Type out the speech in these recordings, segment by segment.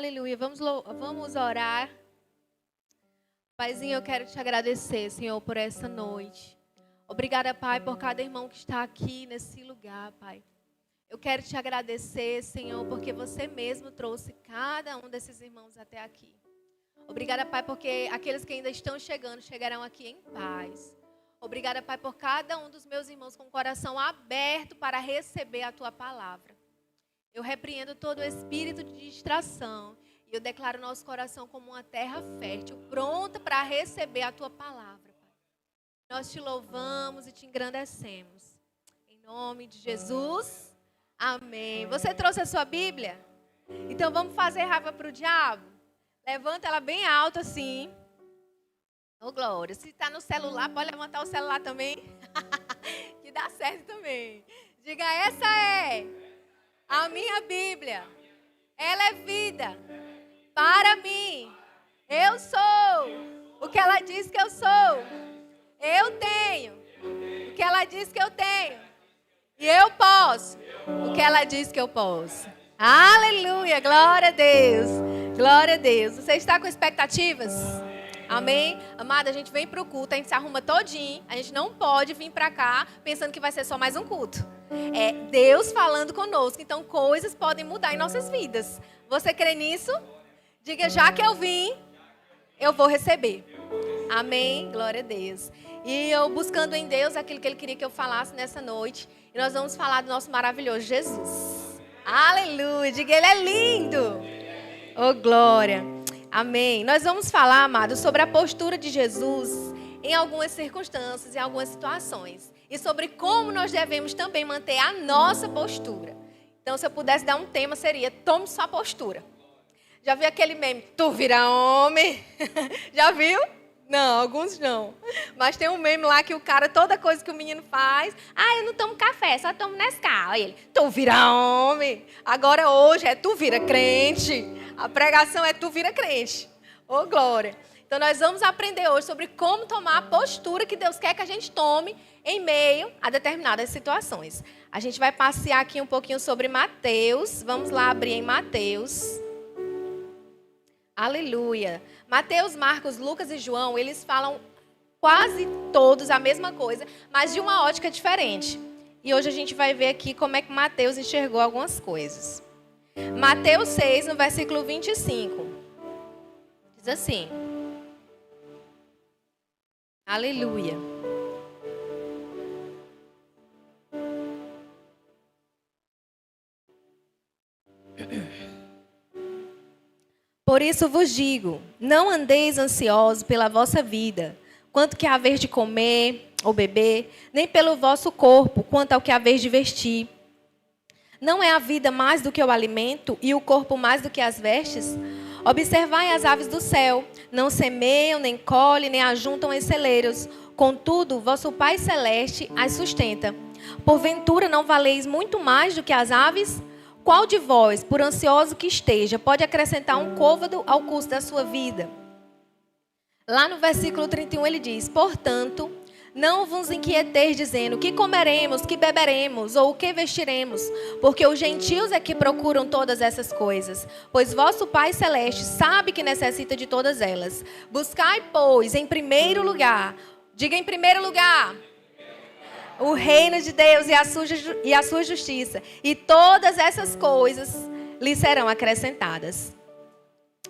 Aleluia. Vamos orar. Paizinho, eu quero te agradecer, Senhor, por essa noite. Obrigada, Pai, por cada irmão que está aqui nesse lugar, Pai. Eu quero te agradecer, Senhor, porque você mesmo trouxe cada um desses irmãos até aqui. Obrigada, Pai, porque aqueles que ainda estão chegando, chegarão aqui em paz. Obrigada, Pai, por cada um dos meus irmãos com o coração aberto para receber a Tua palavra. Eu repreendo todo o espírito de distração e eu declaro nosso coração como uma terra fértil, pronta para receber a Tua palavra, Pai. Nós te louvamos e te engrandecemos. Em nome de Jesus, amém. Você trouxe a sua Bíblia? Então vamos fazer raiva para o diabo? Levanta ela bem alta assim. Ô, glória. Se está no celular, pode levantar o celular também. Que dá certo também. Diga, essa é a minha Bíblia. Ela é vida para mim. Eu sou o que ela diz que eu sou. Eu tenho o que ela diz que eu tenho. E eu posso o que ela diz que eu posso. Aleluia, glória a Deus. Glória a Deus. Você está com expectativas? Amém? Amada, a gente vem para o culto, a gente se arruma todinho. A gente não pode vir para cá pensando que vai ser só mais um culto. É Deus falando conosco. Então, coisas podem mudar em nossas vidas. Você crê nisso? Diga, já que eu vim, eu vou receber. Amém? Glória a Deus. E eu buscando em Deus aquilo que Ele queria que eu falasse nessa noite. E nós vamos falar do nosso maravilhoso Jesus. Aleluia. Diga, Ele é lindo. Oh, glória. Amém. Nós vamos falar, amados, sobre a postura de Jesus em algumas circunstâncias, em algumas situações. E sobre como nós devemos também manter a nossa postura. Então, se eu pudesse dar um tema, seria: tome sua postura. Já viu aquele meme? Tu vira homem. Já viu? Não, alguns não. Mas tem um meme lá que o cara, toda coisa que o menino faz... eu não tomo café, só tomo Nescau. Aí ele, tu vira homem. Agora hoje é tu vira crente. A pregação é tu vira crente. Ô, glória. Então nós vamos aprender hoje sobre como tomar a postura que Deus quer que a gente tome em meio a determinadas situações. A gente vai passear aqui um pouquinho sobre Mateus. Vamos lá abrir em Mateus. Aleluia. Mateus, Marcos, Lucas e João, eles falam quase todos a mesma coisa, mas de uma ótica diferente. E hoje a gente vai ver aqui como é que Mateus enxergou algumas coisas. Mateus 6, no versículo 25. Diz assim. Aleluia. Por isso vos digo, não andeis ansiosos pela vossa vida, quanto que haver de comer ou beber, nem pelo vosso corpo, quanto ao que haver de vestir. Não é a vida mais do que o alimento, e o corpo mais do que as vestes? Observai as aves do céu, não semeiam, nem colhem, nem ajuntam em celeiros. Contudo, vosso Pai Celeste as sustenta. Porventura não valeis muito mais do que as aves? Qual de vós, por ansioso que esteja, pode acrescentar um côvado ao curso da sua vida? Lá no versículo 31 ele diz, portanto, não vos inquieteis dizendo, que comeremos, que beberemos, ou o que vestiremos, porque os gentios é que procuram todas essas coisas, pois vosso Pai Celeste sabe que necessita de todas elas. Buscai, pois, em primeiro lugar, diga em primeiro lugar, o reino de Deus e a sua justiça, e todas essas coisas lhe serão acrescentadas.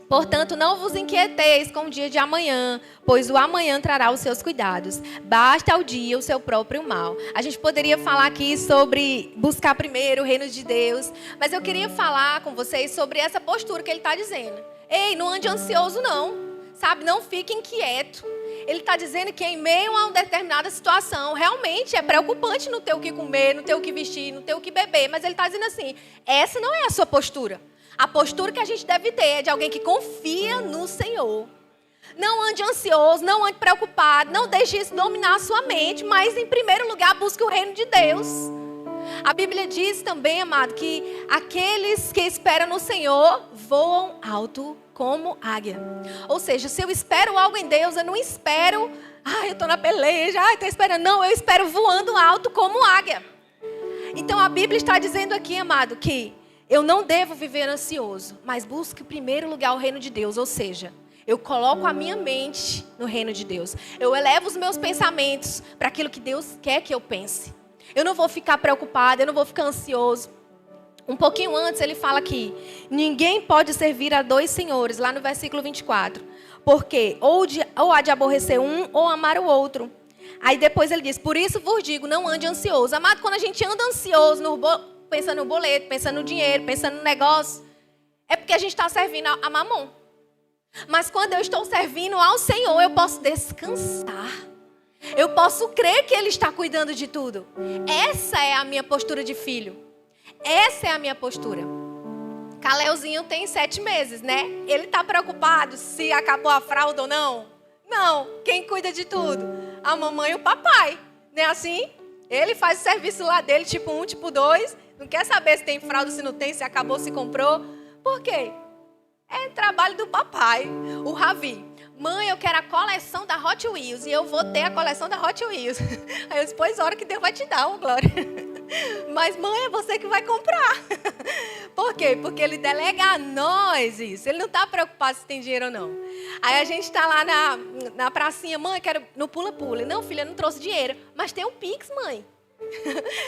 Portanto, não vos inquieteis com o dia de amanhã, pois o amanhã trará os seus cuidados. Basta ao dia o seu próprio mal. A gente poderia falar aqui sobre buscar primeiro o reino de Deus, mas eu queria falar com vocês sobre essa postura que ele está dizendo. Ei, não ande ansioso não, sabe? Não fique inquieto. Ele está dizendo que em meio a uma determinada situação, realmente é preocupante não ter o que comer, não ter o que vestir, não ter o que beber. Mas ele está dizendo assim, essa não é a sua postura. A postura que a gente deve ter é de alguém que confia no Senhor. Não ande ansioso, não ande preocupado, não deixe isso dominar a sua mente, mas em primeiro lugar busque o reino de Deus. A Bíblia diz também, amado, que aqueles que esperam no Senhor voam alto como águia. Ou seja, se eu espero algo em Deus, eu não espero, eu estou na peleja, estou esperando. Não, eu espero voando alto como águia. Então a Bíblia está dizendo aqui, amado, que eu não devo viver ansioso, mas busco em primeiro lugar o reino de Deus. Ou seja, eu coloco a minha mente no reino de Deus. Eu elevo os meus pensamentos para aquilo que Deus quer que eu pense. Eu não vou ficar preocupada, eu não vou ficar ansioso. Um pouquinho antes ele fala aqui, ninguém pode servir a dois senhores, lá no versículo 24. Porque ou há de aborrecer um ou amar o outro. Aí depois ele diz, por isso vos digo, não ande ansioso. Amado, quando a gente anda ansioso, pensando no boleto, pensando no dinheiro, pensando no negócio, é porque a gente está servindo a mamon. Mas quando eu estou servindo ao Senhor, eu posso descansar. Eu posso crer que Ele está cuidando de tudo. Essa é a minha postura de filho. Essa é a minha postura. Caleuzinho tem 7 meses, né? Ele está preocupado se acabou a fralda ou não? Não. Quem cuida de tudo? A mamãe e o papai. Não é assim? Ele faz o serviço lá dele, tipo 1, tipo 2. Não quer saber se tem fralda, se não tem, se acabou, se comprou. Por quê? É trabalho do papai, o Ravi. Mãe, eu quero a coleção da Hot Wheels. E eu vou ter a coleção da Hot Wheels. Aí eu disse, pois hora que Deus vai te dar, ô Glória. Mas mãe, é você que vai comprar. Por quê? Porque ele delega a nós isso. Ele não está preocupado se tem dinheiro ou não. Aí a gente está lá na pracinha. Mãe, quero no pula-pula. Não, filha, eu não trouxe dinheiro. Mas tem um Pix, mãe.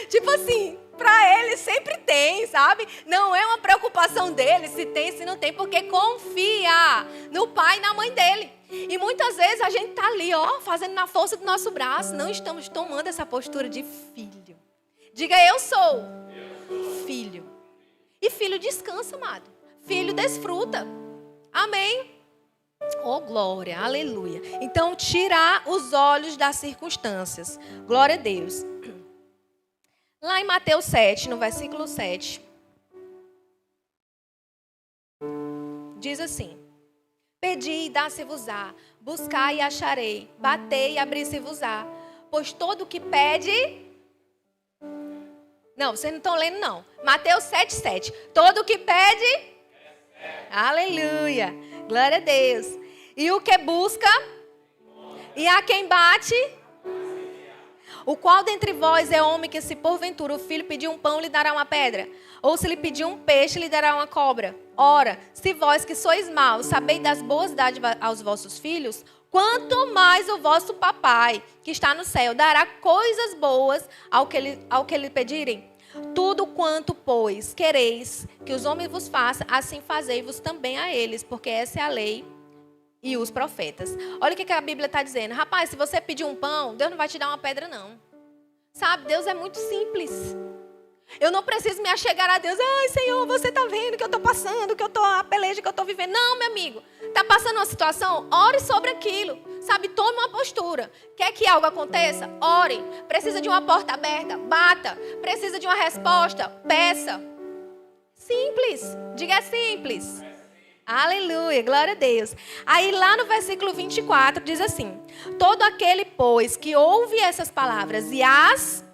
Tipo assim, para ele sempre tem, sabe? Não é uma preocupação dele se tem, se não tem, porque confia no pai e na mãe dele. E muitas vezes a gente tá ali, ó, fazendo na força do nosso braço, não estamos tomando essa postura de filho. Diga, eu sou filho. E filho descansa, amado. Filho desfruta. Amém? Oh, glória, aleluia. Então, tirar os olhos das circunstâncias. Glória a Deus. Lá em Mateus 7, no versículo 7, diz assim, pedi e dá-se-vos-á, buscai e acharei, batei e abri-se-vos-á, pois todo o que pede... Não, vocês não estão lendo não. Mateus 7, 7, todo o que pede... Aleluia, glória a Deus. E o que busca, e a quem bate... O qual dentre vós é homem que, se porventura o filho pedir um pão, lhe dará uma pedra? Ou se lhe pedir um peixe, lhe dará uma cobra? Ora, se vós que sois maus, sabeis das boas dádivas aos vossos filhos, quanto mais o vosso papai, que está no céu, dará coisas boas ao que lhe pedirem? Tudo quanto, pois, quereis que os homens vos façam, assim fazei-vos também a eles, porque essa é a lei e os profetas. Olha o que a Bíblia está dizendo. Rapaz, se você pedir um pão, Deus não vai te dar uma pedra, não. Sabe, Deus é muito simples. Eu não preciso me achegar a Deus. Ai, Senhor, você está vendo que eu estou passando, que eu estou, a peleja que eu estou vivendo. Não, meu amigo. Está passando uma situação? Ore sobre aquilo. Sabe, tome uma postura. Quer que algo aconteça? Ore. Precisa de uma porta aberta? Bata. Precisa de uma resposta? Peça. Simples. Diga simples. Aleluia, glória a Deus. Aí lá no versículo 24 diz assim, todo aquele, pois, que ouve essas palavras e as...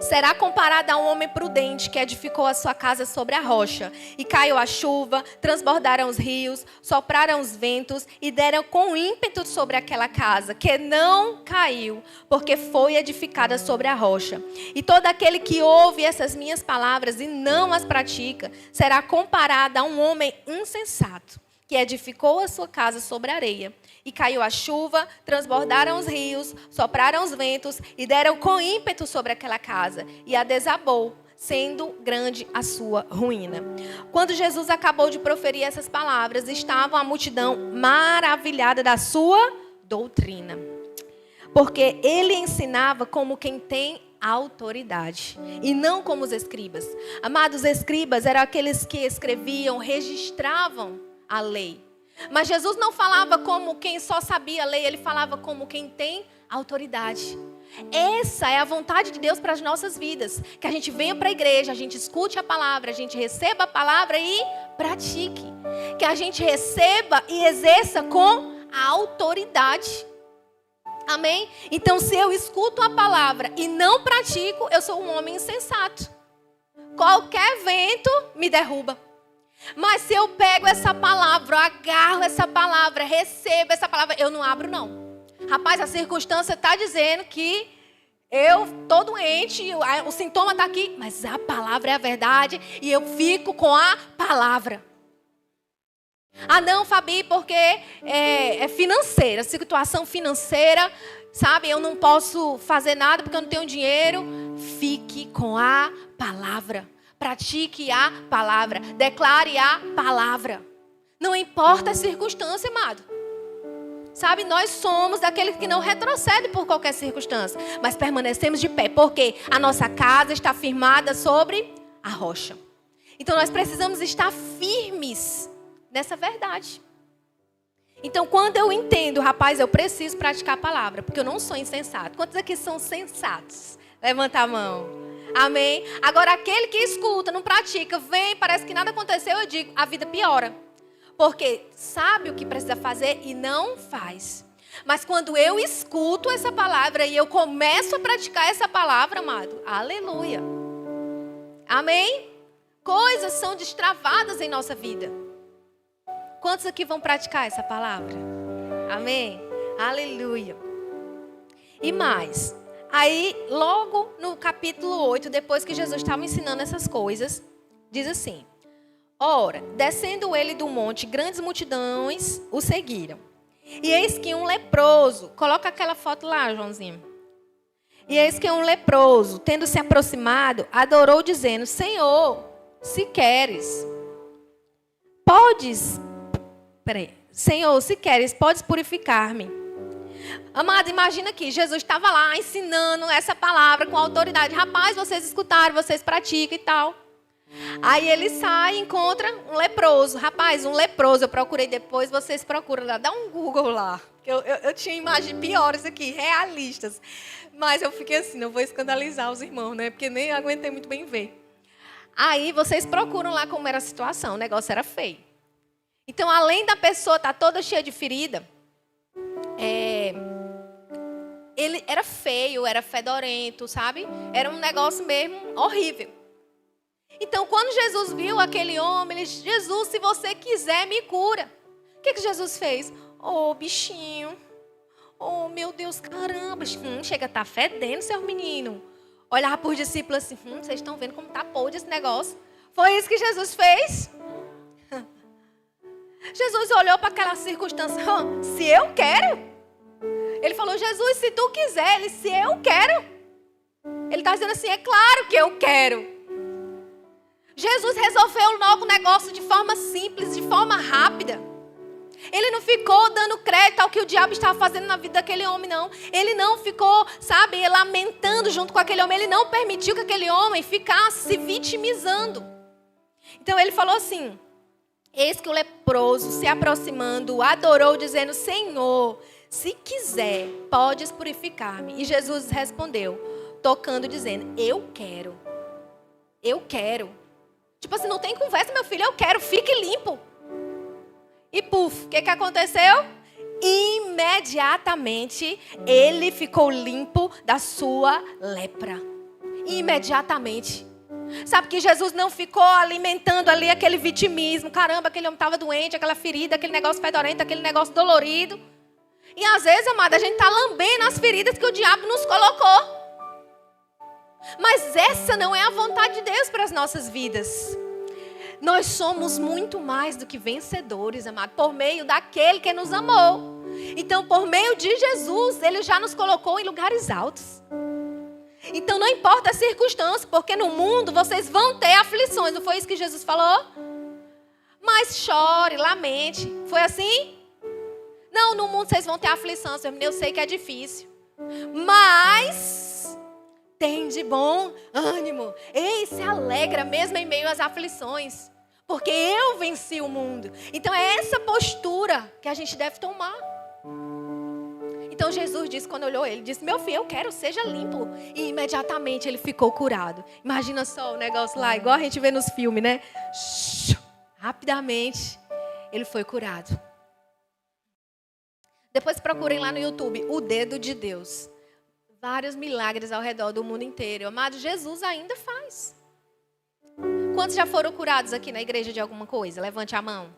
será comparado a um homem prudente que edificou a sua casa sobre a rocha. E caiu a chuva, transbordaram os rios, sopraram os ventos e deram com ímpeto sobre aquela casa, que não caiu, porque foi edificada sobre a rocha. E todo aquele que ouve essas minhas palavras e não as pratica, será comparado a um homem insensato, que edificou a sua casa sobre a areia. E caiu a chuva, transbordaram os rios, sopraram os ventos e deram com ímpeto sobre aquela casa. E a desabou, sendo grande a sua ruína. Quando Jesus acabou de proferir essas palavras, estava a multidão maravilhada da sua doutrina. Porque ele ensinava como quem tem autoridade e não como os escribas. Amados, os escribas eram aqueles que escreviam, registravam a lei. Mas Jesus não falava como quem só sabia a lei, ele falava como quem tem autoridade. Essa é a vontade de Deus para as nossas vidas. Que a gente venha para a igreja, a gente escute a palavra, a gente receba a palavra e pratique. Que a gente receba e exerça com a autoridade. Amém? Então, se eu escuto a palavra e não pratico, eu sou um homem insensato. Qualquer vento me derruba. Mas se eu pego essa palavra, eu agarro essa palavra, recebo essa palavra, eu não abro não. Rapaz, a circunstância está dizendo que Eu tô doente, o sintoma está aqui, mas a palavra é a verdade e eu fico com a palavra. Ah, não, Fabi, porque é financeira, situação financeira, sabe? Eu não posso fazer nada porque eu não tenho dinheiro. Fique com a palavra. Pratique a palavra. Declare a palavra. Não importa a circunstância, amado. Sabe, nós somos daqueles que não retrocedem por qualquer circunstância, mas permanecemos de pé, porque a nossa casa está firmada sobre a rocha. Então nós precisamos estar firmes nessa verdade. Então quando eu entendo, rapaz, eu preciso praticar a palavra, porque eu não sou insensato. Quantos aqui são sensatos? Levanta a mão. Amém? Agora aquele que escuta, não pratica, vem, parece que nada aconteceu, eu digo, a vida piora. Porque sabe o que precisa fazer e não faz. Mas quando eu escuto essa palavra e eu começo a praticar essa palavra, amado, aleluia. Amém? Coisas são destravadas em nossa vida. Quantos aqui vão praticar essa palavra? Amém? Aleluia. E mais, aí logo no capítulo 8, depois que Jesus estava ensinando essas coisas, diz assim: ora, descendo ele do monte, grandes multidões o seguiram. E eis que um leproso, coloca aquela foto lá, Joãozinho. E eis que um leproso, tendo se aproximado, adorou dizendo: Senhor, se queres, Senhor, se queres, podes purificar-me. Amado, imagina aqui, Jesus estava lá ensinando essa palavra com autoridade. Rapaz, vocês escutaram, vocês praticam e tal. Aí ele sai e encontra um leproso. Rapaz, um leproso, eu procurei depois, vocês procuram lá, dá um Google lá. Eu tinha imagens piores aqui, realistas. Mas eu fiquei assim, não vou escandalizar os irmãos, né? Porque nem aguentei muito bem ver. Aí vocês procuram lá como era a situação, o negócio era feio. Então, além da pessoa estar toda cheia de ferida, ele era feio, era fedorento, sabe? Era um negócio mesmo horrível. Então, quando Jesus viu aquele homem, ele disse: Jesus, se você quiser, me cura. O que Jesus fez? Oh, bichinho. Oh, meu Deus, caramba. Chega a estar fedendo, seu menino. Olhava para os discípulos assim: vocês estão vendo como está podre esse negócio? Foi isso que Jesus fez? Jesus olhou para aquela circunstância: se eu quero. Ele falou: Jesus, se tu quiser. Ele: se eu quero. Ele está dizendo assim: é claro que eu quero. Jesus resolveu logo o negócio de forma simples, de forma rápida. Ele não ficou dando crédito ao que o diabo estava fazendo na vida daquele homem, não. Ele não ficou, sabe, lamentando junto com aquele homem. Ele não permitiu que aquele homem ficasse se vitimizando. Então ele falou assim: eis que o leproso, se aproximando, adorou, dizendo: Senhor, se quiser, podes purificar-me. E Jesus respondeu, tocando, dizendo: eu quero. Eu quero. Tipo assim, não tem conversa, meu filho, eu quero, fique limpo. E puf, o que aconteceu? Imediatamente, ele ficou limpo da sua lepra. Imediatamente. Sabe que Jesus não ficou alimentando ali aquele vitimismo. Caramba, aquele homem estava doente, aquela ferida, aquele negócio fedorento, aquele negócio dolorido. E às vezes, amada, a gente está lambendo as feridas que o diabo nos colocou. Mas essa não é a vontade de Deus para as nossas vidas. Nós somos muito mais do que vencedores, amado, por meio daquele que nos amou. Então, por meio de Jesus, Ele já nos colocou em lugares altos. Então, não importa a circunstância, porque no mundo vocês vão ter aflições. Não foi isso que Jesus falou? Mas chore, lamente. Foi assim? Não, no mundo vocês vão ter aflição, seu menino, eu sei que é difícil. Mas tem de bom ânimo. Ei, se alegra mesmo em meio às aflições. Porque eu venci o mundo. Então é essa postura que a gente deve tomar. Então Jesus disse, quando olhou ele, disse: meu filho, eu quero, seja limpo. E imediatamente ele ficou curado. Imagina só o negócio lá, igual a gente vê nos filmes, né? Rapidamente ele foi curado. Depois procurem lá no YouTube, o dedo de Deus. Vários milagres ao redor do mundo inteiro. Amado, Jesus ainda faz. Quantos já foram curados aqui na igreja de alguma coisa? Levante a mão.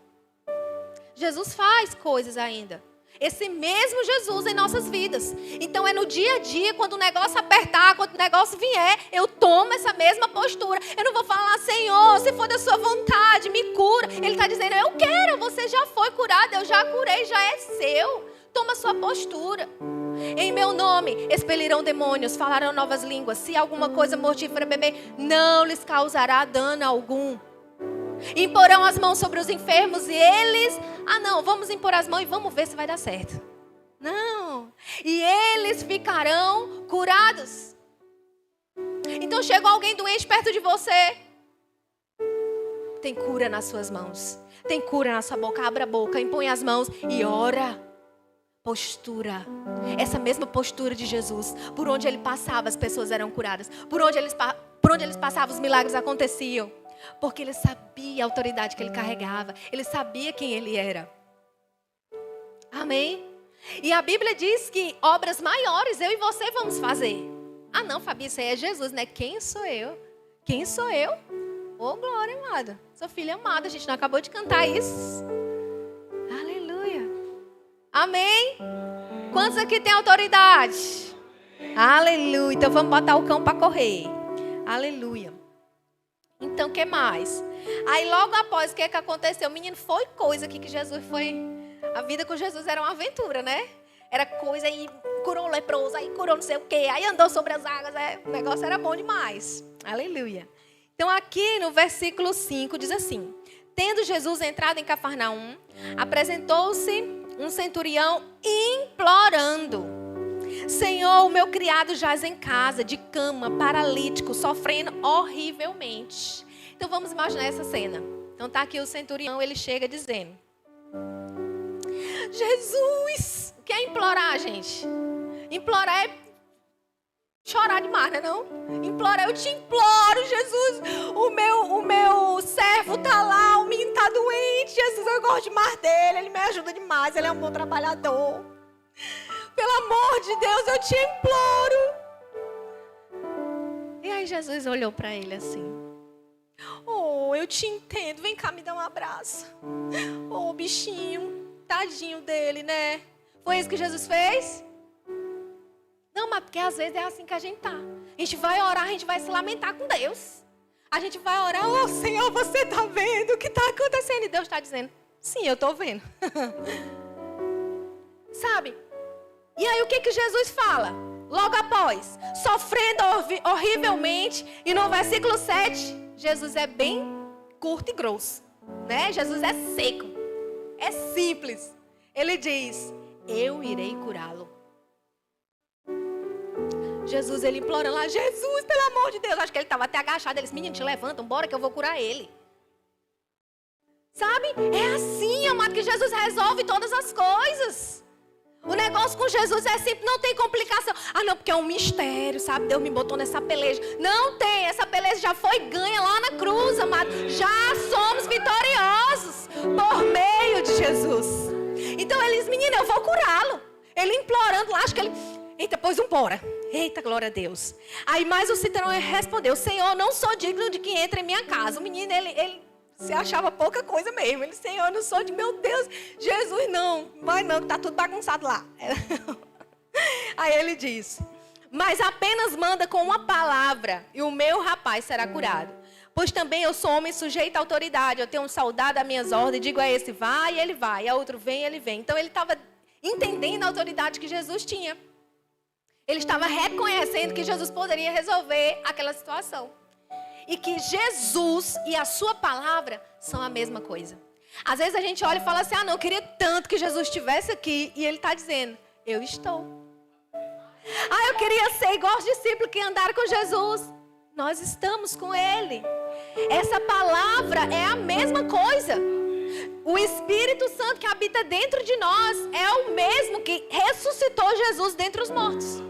Jesus faz coisas ainda. Esse mesmo Jesus em nossas vidas. Então é no dia a dia, quando o negócio apertar, quando o negócio vier, eu tomo essa mesma postura. Eu não vou falar, Senhor, se for da sua vontade, me cura. Ele está dizendo, eu quero, você já foi curado, eu já curei, já é seu. Toma a sua postura. Em meu nome expelirão demônios, falarão novas línguas. Se alguma coisa mortífera beber, não lhes causará dano algum. Imporão as mãos sobre os enfermos e eles... não, vamos impor as mãos e vamos ver se vai dar certo. Não. E eles ficarão curados. Então chegou alguém doente perto de você. Tem cura nas suas mãos. Tem cura na sua boca. Abra a boca, impõe as mãos e ora. Postura. Essa mesma postura de Jesus. Por onde ele passava, as pessoas eram curadas. Por onde eles passavam, os milagres aconteciam. Porque ele sabia a autoridade que ele carregava. Ele sabia quem ele era. Amém? E a Bíblia diz que obras maiores eu e você vamos fazer. Não, Fabi, isso aí é Jesus, né? Quem sou eu? Quem sou eu? Ô, glória, amada. Sou filha amada, a gente não acabou de cantar isso. Aleluia. Amém? Quantos aqui tem autoridade? Aleluia. Então vamos botar o cão para correr. Aleluia. Então, o que mais? Aí, logo após, o que aconteceu? Menino, foi coisa que Jesus foi... A vida com Jesus era uma aventura, né? Era coisa, aí curou um leproso, aí curou não sei o quê, aí andou sobre as águas, o negócio era bom demais. Aleluia. Então, aqui no versículo 5, diz assim: tendo Jesus entrado em Cafarnaum, apresentou-se um centurião implorando: Senhor, o meu criado jaz em casa, de cama, paralítico, sofrendo horrivelmente. Então vamos imaginar essa cena. Então tá aqui o centurião, ele chega dizendo: Jesus, o que é implorar, gente? Implorar é chorar demais, não é não? Implorar, eu te imploro, Jesus, o meu servo tá lá, o menino tá doente, Jesus, eu gosto demais dele, ele me ajuda demais, ele é um bom trabalhador. Pelo amor de Deus, eu te imploro. E aí Jesus olhou para ele assim: oh, eu te entendo, vem cá me dar um abraço. Oh, bichinho, tadinho dele, né? Foi isso que Jesus fez? Não, mas porque às vezes é assim que a gente tá. A gente vai orar, a gente vai se lamentar com Deus. A gente vai orar: oh Senhor, você tá vendo o que tá acontecendo? E Deus está dizendo: sim, eu tô vendo. Sabe? E aí o que Jesus fala? Logo após, sofrendo horrivelmente. E no versículo 7, Jesus é bem curto e grosso, né? Jesus é seco, é simples. Ele diz: eu irei curá-lo. Jesus, ele implora lá: Jesus, pelo amor de Deus. Acho que ele estava até agachado. Ele disse: menino, te levanta, bora que eu vou curar ele. Sabe? É assim, amado, que Jesus resolve todas as coisas. O negócio com Jesus é simples, não tem complicação. Não, porque é um mistério, sabe? Deus me botou nessa peleja. Não tem, essa peleja já foi ganha lá na cruz, amado. Já somos vitoriosos por meio de Jesus. Então ele diz: menino, eu vou curá-lo. Ele implorando lá, acho que ele... Eita, pois bora. Eita, glória a Deus. Aí mais o centurião respondeu: Senhor, não sou digno de que entre em minha casa. O menino, ele se achava pouca coisa mesmo. Ele: Senhor, eu não sou de... Meu Deus, Jesus, não. Vai não, que tá tudo bagunçado lá. Aí ele diz: mas apenas manda com uma palavra e o meu rapaz será curado. Pois também eu sou homem sujeito à autoridade. Eu tenho um soldado às minhas ordens. Digo a esse: vai, e ele vai. E a outro: vem, ele vem. Então ele estava entendendo a autoridade que Jesus tinha. Ele estava reconhecendo que Jesus poderia resolver aquela situação. E que Jesus e a sua palavra são a mesma coisa. Às vezes a gente olha e fala assim: não, eu queria tanto que Jesus estivesse aqui. E ele está dizendo: eu estou. Eu queria ser igual os discípulos que andaram com Jesus. Nós estamos com ele. Essa palavra é a mesma coisa. O Espírito Santo que habita dentro de nós é o mesmo que ressuscitou Jesus dentre os mortos.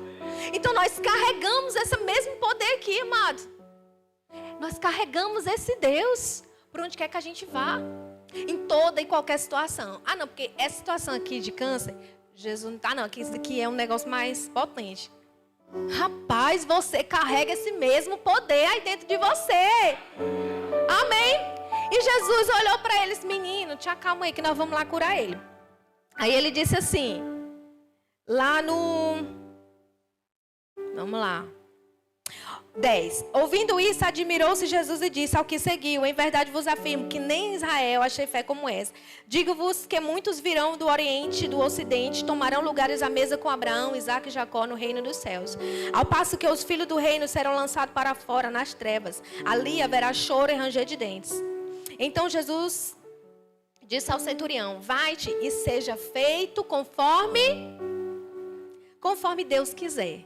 Então nós carregamos esse mesmo poder aqui, amado. Nós carregamos esse Deus por onde quer que a gente vá. Em toda e qualquer situação. Não, porque essa situação aqui de câncer, Jesus não está não, que isso aqui é um negócio mais potente. Rapaz, você carrega esse mesmo poder aí dentro de você. Amém? E Jesus olhou para eles: menino, te acalma aí que nós vamos lá curar ele. Aí ele disse assim, lá no... Vamos lá. 10. Ouvindo isso, admirou-se Jesus e disse ao que seguiu: em verdade vos afirmo que nem em Israel achei fé como essa. Digo-vos que muitos virão do Oriente e do Ocidente, tomarão lugares à mesa com Abraão, Isaque e Jacó no reino dos céus. Ao passo que os filhos do reino serão lançados para fora nas trevas. Ali haverá choro e ranger de dentes. Então Jesus disse ao centurião: vai-te e seja feito conforme Deus quiser.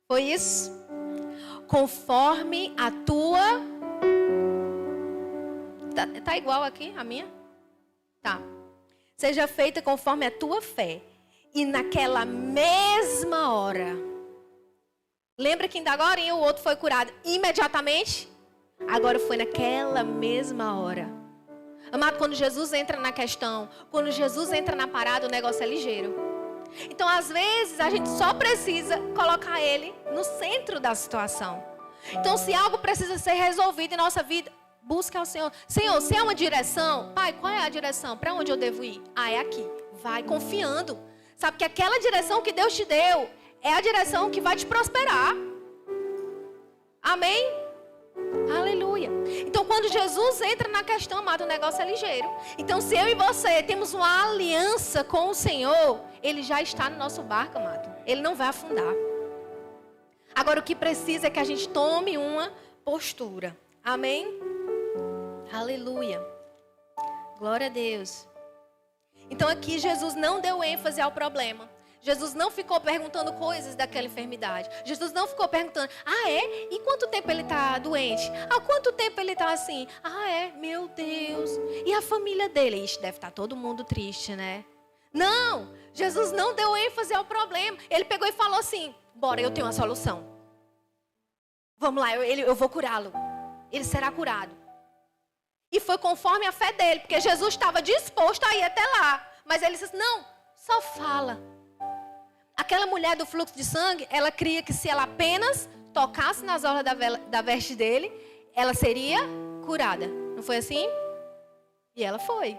Foi isso? Conforme a tua... Tá igual aqui a minha? Tá. Seja feita conforme a tua fé. E naquela mesma hora. Lembra que ainda agora o outro foi curado imediatamente? Agora foi naquela mesma hora. Amado, quando Jesus entra na questão, quando Jesus entra na parada, o negócio é ligeiro. Então, às vezes, a gente só precisa colocar Ele no centro da situação. Então, se algo precisa ser resolvido em nossa vida, busque ao Senhor. Senhor, se é uma direção, Pai, qual é a direção? Para onde eu devo ir? Ah, é aqui. Vai confiando. Sabe que aquela direção que Deus te deu é a direção que vai te prosperar. Amém? Aleluia. Então, quando Jesus entra na questão, amado, o negócio é ligeiro. Então, se eu e você temos uma aliança com o Senhor, Ele já está no nosso barco, amado. Ele não vai afundar. Agora, o que precisa é que a gente tome uma postura. Amém? Aleluia. Glória a Deus. Então, aqui Jesus não deu ênfase ao problema. Jesus não ficou perguntando coisas daquela enfermidade. Jesus não ficou perguntando, ah, é? E quanto tempo ele está doente? Há quanto tempo ele está assim? Ah, é? Meu Deus. E a família dele? Ixi, deve estar todo mundo triste, né? Não, Jesus não deu ênfase ao problema. Ele pegou e falou assim, bora, eu tenho uma solução. Vamos lá, eu vou curá-lo. Ele será curado. E foi conforme a fé dele, porque Jesus estava disposto a ir até lá. Mas ele disse, não, só fala. Aquela mulher do fluxo de sangue, ela cria que se ela apenas tocasse nas orlas da veste dele, ela seria curada. Não foi assim? E ela foi.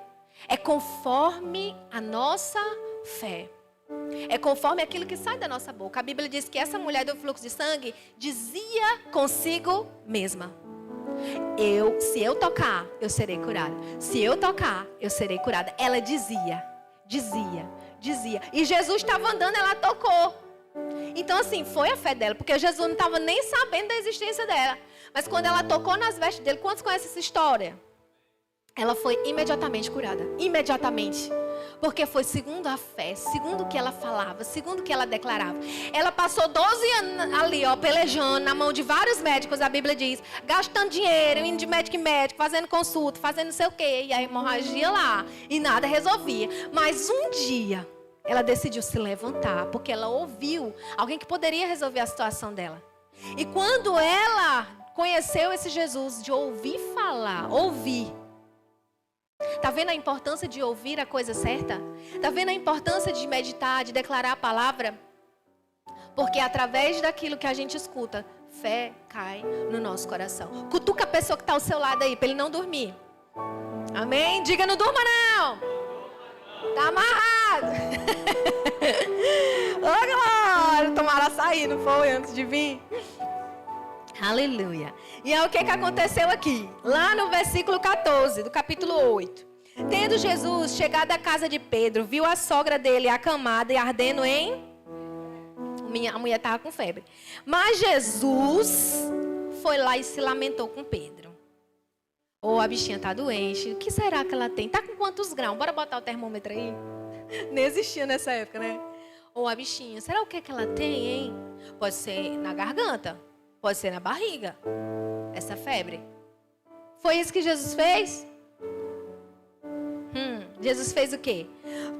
É conforme a nossa fé. É conforme aquilo que sai da nossa boca. A Bíblia diz que essa mulher do fluxo de sangue dizia consigo mesma: se eu tocar, eu serei curada. Se eu tocar, eu serei curada. Ela dizia. E Jesus estava andando, ela tocou. Então assim, foi a fé dela, porque Jesus não estava nem sabendo da existência dela. Mas quando ela tocou nas vestes dele, quantos conhecem essa história? Ela foi imediatamente curada. Imediatamente. Porque foi segundo a fé, segundo o que ela falava, segundo o que ela declarava. Ela passou 12 anos ali, pelejando na mão de vários médicos, a Bíblia diz, gastando dinheiro, indo de médico em médico, fazendo consulta, fazendo não sei o quê, e a hemorragia lá, e nada resolvia. Mas um dia, ela decidiu se levantar, porque ela ouviu alguém que poderia resolver a situação dela. E quando ela conheceu esse Jesus, de ouvir falar, Está vendo a importância de ouvir a coisa certa? Está vendo a importância de meditar, de declarar a palavra? Porque através daquilo que a gente escuta, fé cai no nosso coração. Cutuca a pessoa que está ao seu lado aí, para ele não dormir. Amém? Diga, não durma não. Está amarrado. Ô, glória, tomaram açaí, não foi antes de vir? Aleluia. E é o que aconteceu aqui. Lá no versículo 14 do capítulo 8. Tendo Jesus chegado à casa de Pedro, viu a sogra dele acamada e ardendo a mulher estava com febre. Mas Jesus foi lá e se lamentou com Pedro. A bichinha está doente. O que será que ela tem? Está com quantos graus? Bora botar o termômetro aí. Nem existia nessa época, né? A bichinha, será o que ela tem, hein? Pode ser na garganta. Pode ser na barriga, essa febre. Foi isso que Jesus fez? Jesus fez o quê?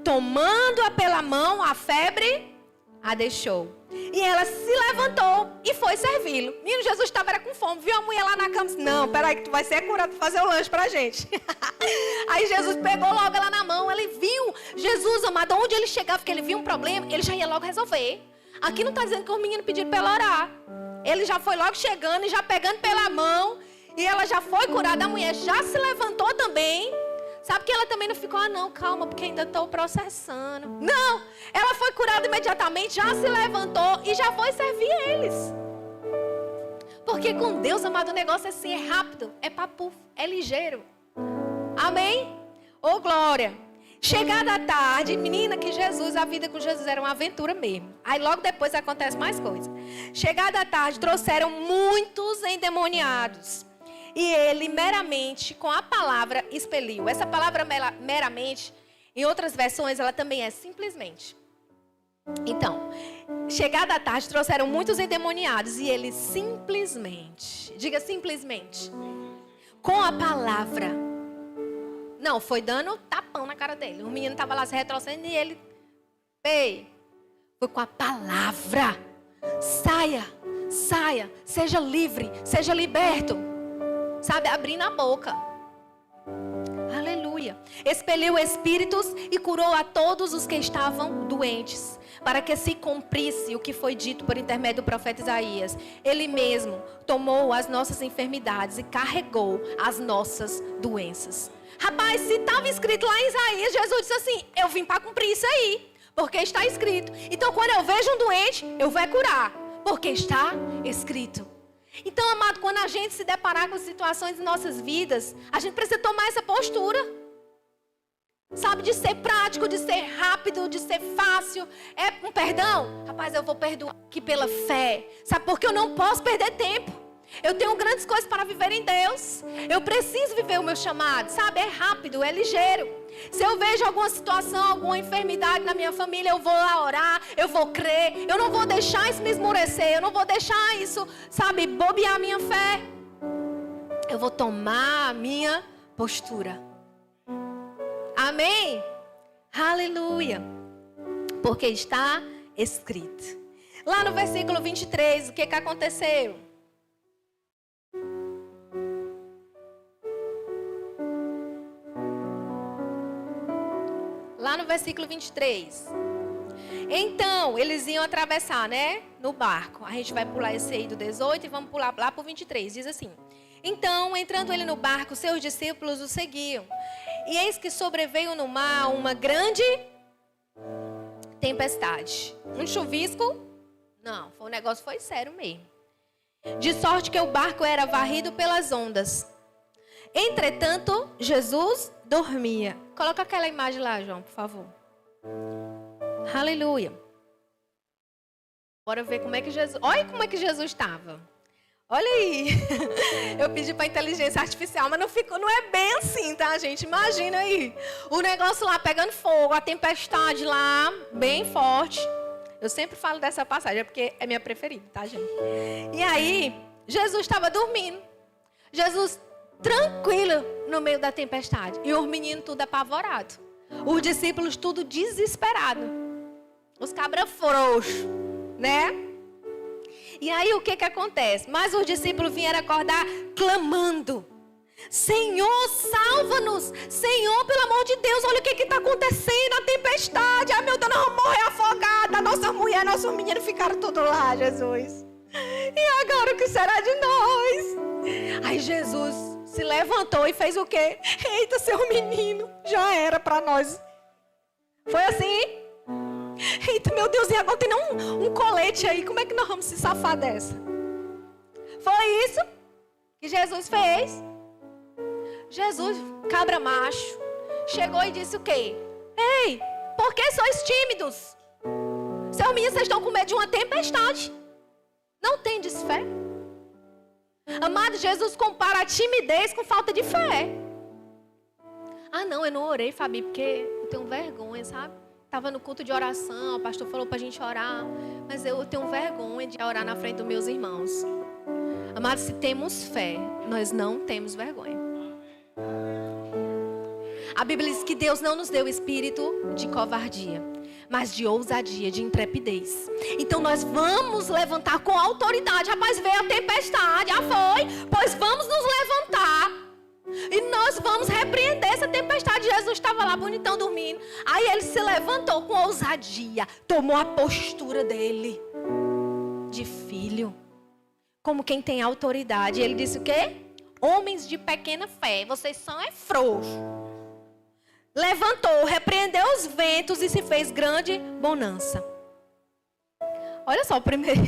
Tomando-a pela mão, a febre a deixou. E ela se levantou e foi servi-lo. Menino, Jesus estava com fome. Viu a mulher lá na cama e disse, não, peraí que tu vai ser curado para fazer o lanche pra gente. Aí Jesus pegou logo ela na mão. Ele viu, Jesus, amado, onde ele chegava, porque ele viu um problema, ele já ia logo resolver. Aqui não está dizendo que o menino pediu para ela orar. Ele já foi logo chegando e já pegando pela mão. E ela já foi curada. A mulher já se levantou também. Sabe que ela também não ficou, não, calma, porque ainda estou processando. Não, ela foi curada imediatamente, já se levantou e já foi servir eles. Porque com Deus, amado, o negócio assim é rápido, é papo, é ligeiro. Amém? Ô glória. Chegada a tarde, menina, que Jesus, a vida com Jesus era uma aventura mesmo. Aí logo depois acontece mais coisa. Chegada a tarde, trouxeram muitos endemoniados. E ele meramente, com a palavra, expeliu. Essa palavra meramente, em outras versões, ela também é simplesmente. Então, chegada a tarde, trouxeram muitos endemoniados. E ele simplesmente, diga simplesmente, com a palavra. Não, foi dando tapão na cara dele. O menino estava lá se retrocedendo e ele, foi com a palavra. Saia, saia, seja livre, seja liberto. Sabe, abrindo a boca. Aleluia. Expeliu espíritos e curou a todos os que estavam doentes, para que se cumprisse o que foi dito por intermédio do profeta Isaías. Ele mesmo tomou as nossas enfermidades e carregou as nossas doenças. Rapaz, se estava escrito lá em Isaías, Jesus disse assim, eu vim para cumprir isso aí, porque está escrito. Então quando eu vejo um doente, eu vou curar, porque está escrito. Então, amado, quando a gente se deparar com situações em nossas vidas, a gente precisa tomar essa postura. Sabe, de ser prático, de ser rápido, de ser fácil. É um perdão? Rapaz, eu vou perdoar aqui pela fé. Sabe, porque eu não posso perder tempo. Eu tenho grandes coisas para viver em Deus. Eu preciso viver o meu chamado. Sabe, é rápido, é ligeiro. Se eu vejo alguma situação, alguma enfermidade na minha família, eu vou lá orar, eu vou crer. Eu não vou deixar isso me esmorecer. Eu não vou deixar isso, sabe, bobear a minha fé. Eu vou tomar a minha postura. Amém? Aleluia. Porque está escrito. Lá no versículo 23, o que aconteceu? Lá no versículo 23. Então, eles iam atravessar, né? No barco. A gente vai pular esse aí do 18 e vamos pular lá para o 23. Diz assim. Então, entrando ele no barco, seus discípulos o seguiam. E eis que sobreveio no mar uma grande tempestade. Um chuvisco? Não, o negócio foi sério mesmo. De sorte que o barco era varrido pelas ondas. Entretanto, Jesus dormia. Coloca aquela imagem lá, João, por favor. Aleluia. Bora ver como é que Jesus... Olha como é que Jesus estava. Olha aí. Eu pedi para inteligência artificial, mas não é bem assim, tá, gente? Imagina aí. O negócio lá pegando fogo, a tempestade lá, bem forte. Eu sempre falo dessa passagem, porque é minha preferida, tá, gente? E aí, Jesus estava dormindo. Jesus tranquilo no meio da tempestade. E os meninos tudo apavorado. Os discípulos tudo desesperado. Os cabra frouxos, né? E aí o que acontece? Mas os discípulos vieram acordar clamando. Senhor, salva-nos. Senhor, pelo amor de Deus, olha o que está acontecendo. A tempestade. Ai meu Deus, nós vamos morrer afogada. Nossa mulher, nossos meninos ficaram todos lá, Jesus. E agora o que será de nós? Aí Jesus se levantou e fez o quê? Eita, seu menino, já era para nós. Foi assim? Eita, meu Deus, e agora tem um colete aí. Como é que nós vamos se safar dessa? Foi isso que Jesus fez. Jesus, cabra macho, chegou e disse o quê? Ei, por que sois tímidos? Seus meninos, vocês estão com medo de uma tempestade. Não tendes fé? Amado, Jesus compara a timidez com falta de fé. Ah, não, eu não orei, Fabi, porque eu tenho vergonha, sabe? Estava no culto de oração, o pastor falou para a gente orar, mas eu tenho vergonha de orar na frente dos meus irmãos. Amados, se temos fé, nós não temos vergonha. A Bíblia diz que Deus não nos deu espírito de covardia, mas de ousadia, de intrepidez. Então nós vamos levantar com autoridade. Rapaz, veio a tempestade, já foi. Pois vamos nos levantar. E nós vamos repreender essa tempestade. Jesus estava lá bonitão dormindo. Aí ele se levantou com ousadia. Tomou a postura dele de filho. Como quem tem autoridade. Ele disse o quê? Homens de pequena fé. Vocês são frouxos. levantou, repreendeu os ventos e se fez grande bonança. Olha só, primeiro,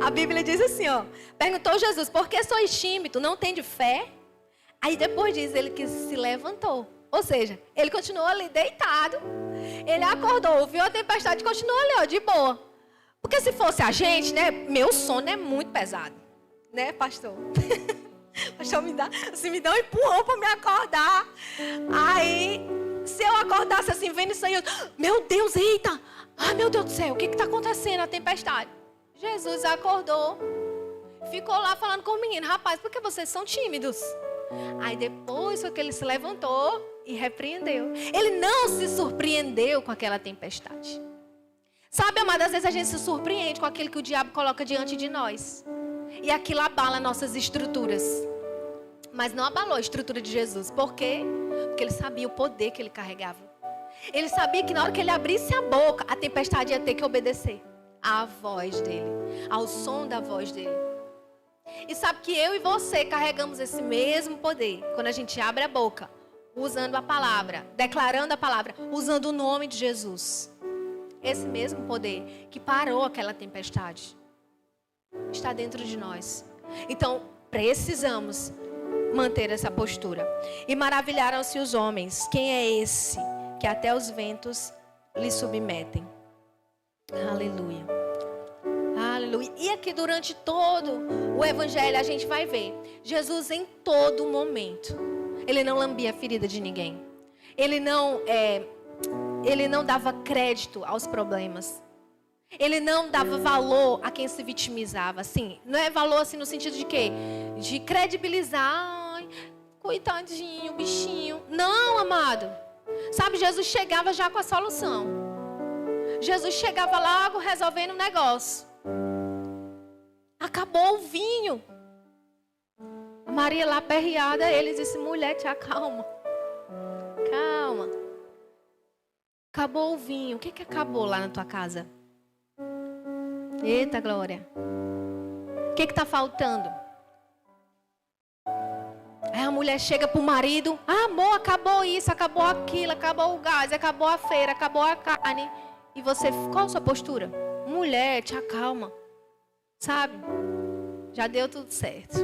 a Bíblia diz assim, ó. Perguntou Jesus, por que sois tímido? Não tem de fé? Aí depois diz ele que se levantou. Ou seja, ele continuou ali deitado. Ele acordou, viu a tempestade e continuou ali, ó, de boa. Porque se fosse a gente, né? Meu sono é muito pesado. Né, pastor? Pastor, me dá um empurrão para me acordar. Aí, se eu acordasse assim, vendo isso aí, eu, meu Deus, eita! Ai, meu Deus do céu, o que está acontecendo? A tempestade. Jesus acordou. Ficou lá falando com o menino. Rapaz, por que vocês são tímidos? Aí depois foi que ele se levantou e repreendeu. Ele não se surpreendeu com aquela tempestade. Sabe, amada, às vezes a gente se surpreende com aquilo que o diabo coloca diante de nós. E aquilo abala nossas estruturas. Mas não abalou a estrutura de Jesus. Por quê? Porque ele sabia o poder que ele carregava. Ele sabia que na hora que ele abrisse a boca, a tempestade ia ter que obedecer à voz dele, ao som da voz dele. E sabe que eu e você carregamos esse mesmo poder quando a gente abre a boca, usando a palavra, declarando a palavra, usando o nome de Jesus. Esse mesmo poder que parou aquela tempestade está dentro de nós. Então, precisamos manter essa postura. E maravilharam-se os homens. Quem é esse que até os ventos lhe submetem? Aleluia. Aleluia. E aqui durante todo o evangelho a gente vai ver Jesus em todo momento. Ele não lambia a ferida de ninguém. Ele não dava crédito aos problemas. Ele não dava valor a quem se vitimizava. Assim, não é valor assim no sentido de quê? De credibilizar. Ai, coitadinho, bichinho. Não, amado. Sabe, Jesus chegava já com a solução. Jesus chegava logo resolvendo o negócio. Acabou o vinho. A Maria lá perreada, ele disse, mulher, te acalma. Calma. Acabou o vinho. O que acabou lá na tua casa? Eita, glória. O que está faltando? Aí a mulher chega pro marido. Ah, amor, acabou isso, acabou aquilo, acabou o gás, acabou a feira, acabou a carne. E você, qual a sua postura? Mulher, te acalma. Sabe? Já deu tudo certo.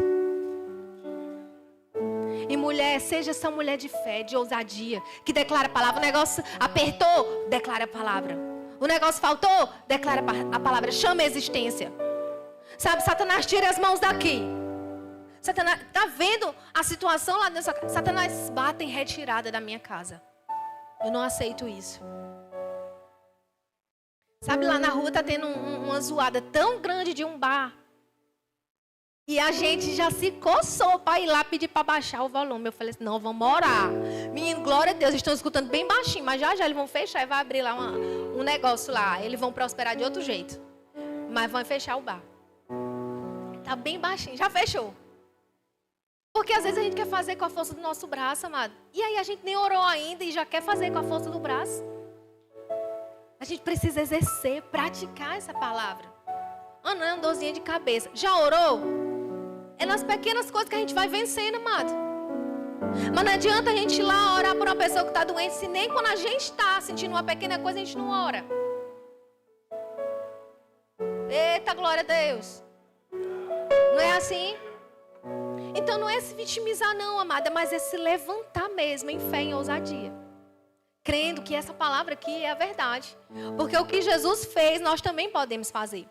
E mulher, seja essa mulher de fé, de ousadia, que declara a palavra. O negócio apertou, declara a palavra. O negócio faltou, declara a palavra. Chama a existência. Sabe, Satanás, tira as mãos daqui. Satanás, tá vendo a situação lá nessa casa? Satanás, bate em retirada da minha casa. Eu não aceito isso. Sabe, lá na rua tá tendo uma zoada tão grande de um bar. E a gente já se coçou para ir lá pedir para baixar o volume. Eu falei assim, não, vamos orar. Menino, glória a Deus, eles estão escutando bem baixinho. Mas já eles vão fechar e vai abrir lá um negócio lá. Eles vão prosperar de outro jeito. Mas vão fechar o bar. Tá bem baixinho, já fechou. Porque às vezes a gente quer fazer com a força do nosso braço, amado. E aí a gente nem orou ainda e já quer fazer com a força do braço. A gente precisa exercer, praticar essa palavra. Ah, não é uma dorzinha de cabeça. Já orou? É nas pequenas coisas que a gente vai vencendo, amado. Mas não adianta a gente ir lá orar por uma pessoa que está doente, se nem quando a gente está sentindo uma pequena coisa, a gente não ora. Eita, glória a Deus. Não é assim? Então não é se vitimizar não, amada, mas é se levantar mesmo em fé e em ousadia. Crendo que essa palavra aqui é a verdade. Porque o que Jesus fez, nós também podemos fazer.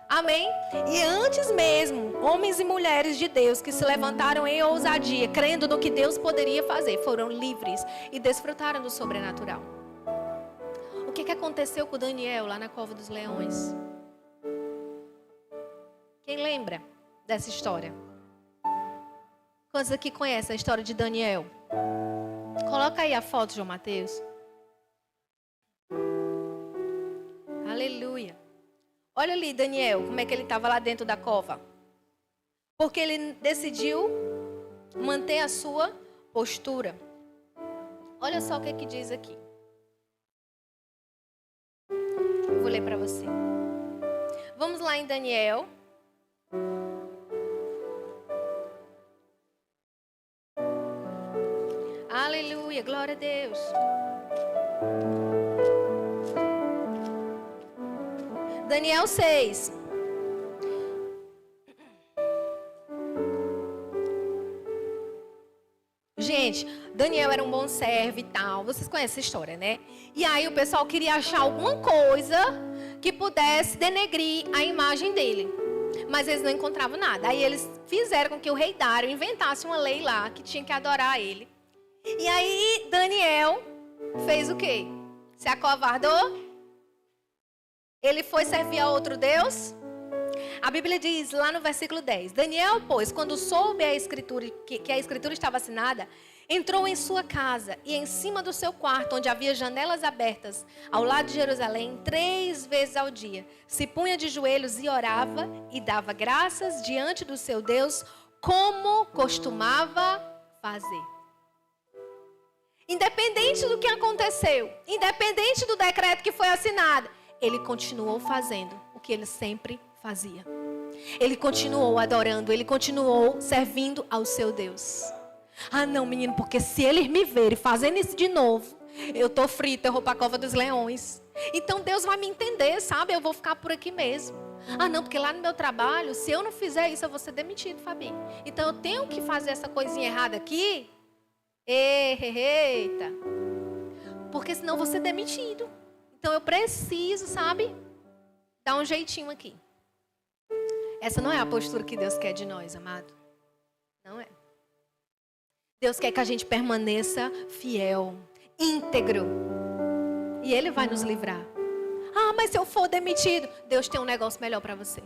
Amém? E antes mesmo, homens e mulheres de Deus que se levantaram em ousadia, crendo no que Deus poderia fazer, foram livres e desfrutaram do sobrenatural. O que aconteceu com Daniel lá na cova dos leões? Quem lembra dessa história? Quantos aqui conhecem a história de Daniel? Coloca aí a foto, João Mateus. Aleluia. Olha ali, Daniel, como é que ele estava lá dentro da cova. Porque ele decidiu manter a sua postura. Olha só o que diz aqui. Eu vou ler para você. Vamos lá em Daniel. Aleluia, glória a Deus. Daniel 6. Gente, Daniel era um bom servo e tal. Vocês conhecem essa história, né? E aí o pessoal queria achar alguma coisa que pudesse denegrir a imagem dele. Mas eles não encontravam nada. Aí eles fizeram com que o rei Dário inventasse uma lei lá que tinha que adorar ele. E aí Daniel fez o quê? Se acovardou? Ele foi servir a outro Deus? A Bíblia diz lá no versículo 10. Daniel, pois, quando soube a escritura, que a escritura estava assinada, entrou em sua casa e em cima do seu quarto, onde havia janelas abertas, ao lado de Jerusalém, 3 vezes ao dia, se punha de joelhos e orava e dava graças diante do seu Deus, como costumava fazer. Independente do que aconteceu, independente do decreto que foi assinado, ele continuou fazendo o que ele sempre fazia. Ele continuou adorando, ele continuou servindo ao seu Deus. Ah não, menino, porque se eles me verem fazendo isso de novo, eu tô frita, eu vou para a cova dos leões. Então Deus vai me entender, sabe? Eu vou ficar por aqui mesmo. Ah não, porque lá no meu trabalho, se eu não fizer isso, eu vou ser demitido, Fabi. Então eu tenho que fazer essa coisinha errada aqui. Eita. Porque senão eu vou ser demitido. Então eu preciso, sabe? Dar um jeitinho aqui. Essa não é a postura que Deus quer de nós, amado. Não é. Deus quer que a gente permaneça fiel, íntegro. E Ele vai nos livrar. Ah, mas se eu for demitido, Deus tem um negócio melhor para você.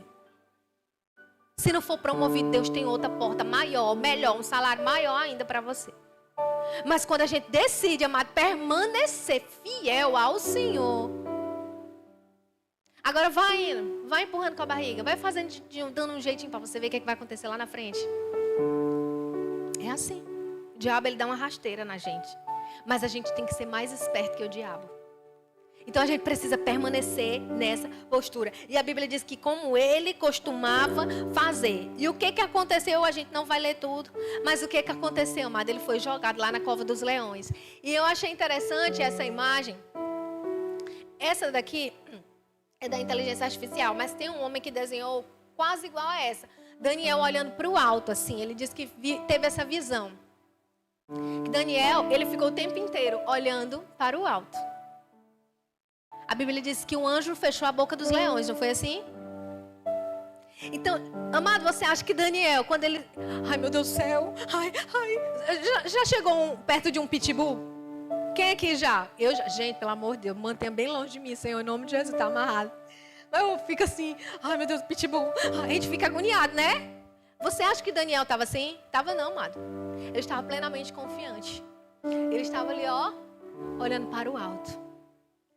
Se não for promovido, Deus tem outra porta maior, melhor, um salário maior ainda para você. Mas quando a gente decide, amado, permanecer fiel ao Senhor. Agora vai indo, vai empurrando com a barriga, vai fazendo, dando um jeitinho para você ver o que vai acontecer lá na frente. É assim. O diabo, ele dá uma rasteira na gente. Mas a gente tem que ser mais esperto que o diabo. Então a gente precisa permanecer nessa postura. E a Bíblia diz que como ele costumava fazer. E o que aconteceu? A gente não vai ler tudo. Mas o que aconteceu, amado? Ele foi jogado lá na cova dos leões. E eu achei interessante essa imagem. Essa daqui é da inteligência artificial. Mas tem um homem que desenhou quase igual a essa. Daniel olhando para o alto, assim. Ele disse que teve essa visão. Que Daniel, ele ficou o tempo inteiro olhando para o alto. A Bíblia diz que um anjo fechou a boca dos leões, não foi assim? Então, amado, você acha que Daniel, quando ele... Ai, meu Deus do céu. Já chegou perto de um pitbull? Quem aqui já? Eu já. Gente, pelo amor de Deus, mantenha bem longe de mim, Senhor, em nome de Jesus, tá amarrado. Eu fico assim, ai, meu Deus, pitbull. A gente fica agoniado, né? Você acha que Daniel estava assim? Estava não, amado. Ele estava plenamente confiante. Ele estava ali, ó, olhando para o alto.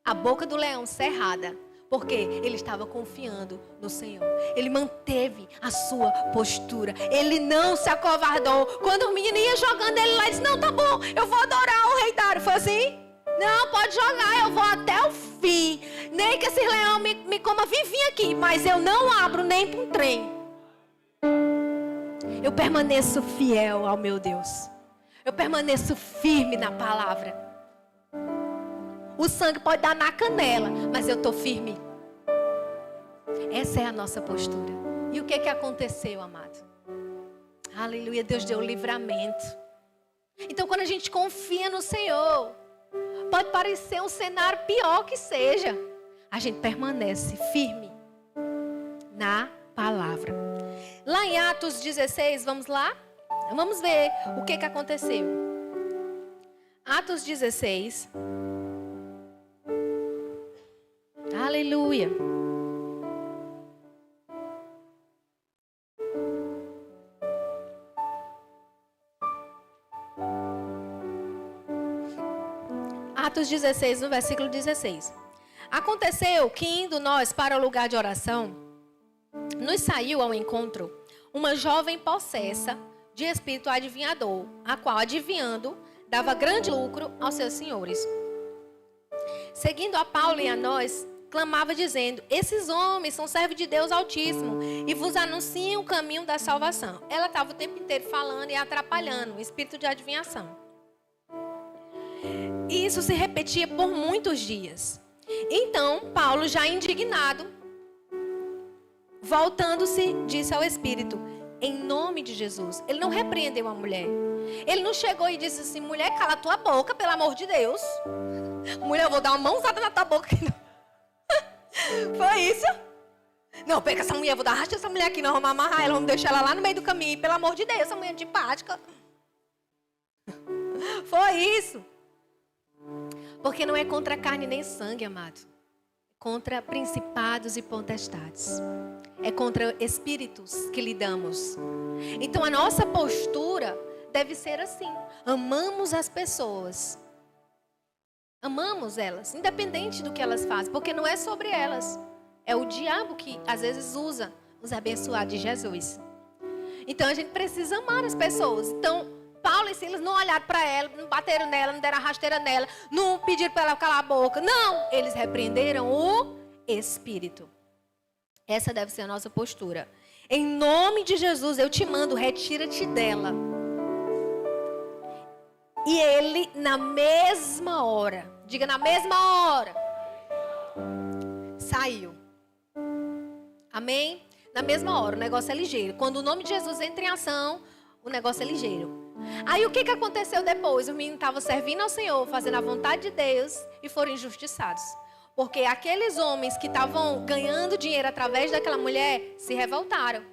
A boca do leão cerrada. Porque ele estava confiando no Senhor. Ele manteve a sua postura. Ele não se acovardou. Quando o menino ia jogando, ele lá disse, não, tá bom, eu vou adorar o rei Dário. Foi assim? Não, pode jogar, eu vou até o fim. Nem que esse leão me coma vivinho aqui. Mas eu não abro nem para um trem. Eu permaneço fiel ao meu Deus. Eu permaneço firme na palavra. O sangue pode dar na canela, mas eu estou firme. Essa é a nossa postura. E o que aconteceu, amado? Aleluia, Deus deu livramento. Então, quando a gente confia no Senhor, pode parecer um cenário pior que seja. A gente permanece firme na palavra. Lá em Atos 16, vamos lá? Vamos ver o que aconteceu. Atos 16. Aleluia. Atos 16, no versículo 16. Aconteceu que indo nós para o lugar de oração, nos saiu ao encontro uma jovem possessa de espírito adivinhador, a qual, adivinhando, dava grande lucro aos seus senhores. Seguindo a Paulo e a nós, clamava dizendo, esses homens são servos de Deus Altíssimo e vos anunciam o caminho da salvação. Ela estava o tempo inteiro falando e atrapalhando o espírito de adivinhação. E isso se repetia por muitos dias. Então, Paulo, já indignado, Voltando-se, disse ao espírito: em nome de Jesus. Ele não repreendeu a mulher. Ele não chegou e disse assim: mulher, cala tua boca, pelo amor de Deus. Mulher, eu vou dar uma mãozada na tua boca. Foi isso? Não, pega essa mulher, vou dar racha essa mulher aqui, nós vamos amarrar ela, vamos deixar ela lá no meio do caminho. Pelo amor de Deus, essa mulher é antipática. Foi isso. Porque não é contra carne nem sangue, amado. É contra principados e potestades. É contra espíritos que lidamos. Então a nossa postura deve ser assim. Amamos as pessoas. Amamos elas, independente do que elas fazem. Porque não é sobre elas. É o diabo que às vezes usa os abençoados de Jesus. Então a gente precisa amar as pessoas. Então Paulo e Silas não olharam para ela, não bateram nela, não deram a rasteira nela, não pediram para ela calar a boca. Não, eles repreenderam o espírito. Essa deve ser a nossa postura. Em nome de Jesus, eu te mando, retira-te dela. E ele, na mesma hora, diga na mesma hora, saiu. Amém? Na mesma hora, o negócio é ligeiro. Quando o nome de Jesus entra em ação, o negócio é ligeiro. Aí o que aconteceu depois? O menino estava servindo ao Senhor, fazendo a vontade de Deus e foram injustiçados. Porque aqueles homens que estavam ganhando dinheiro através daquela mulher se revoltaram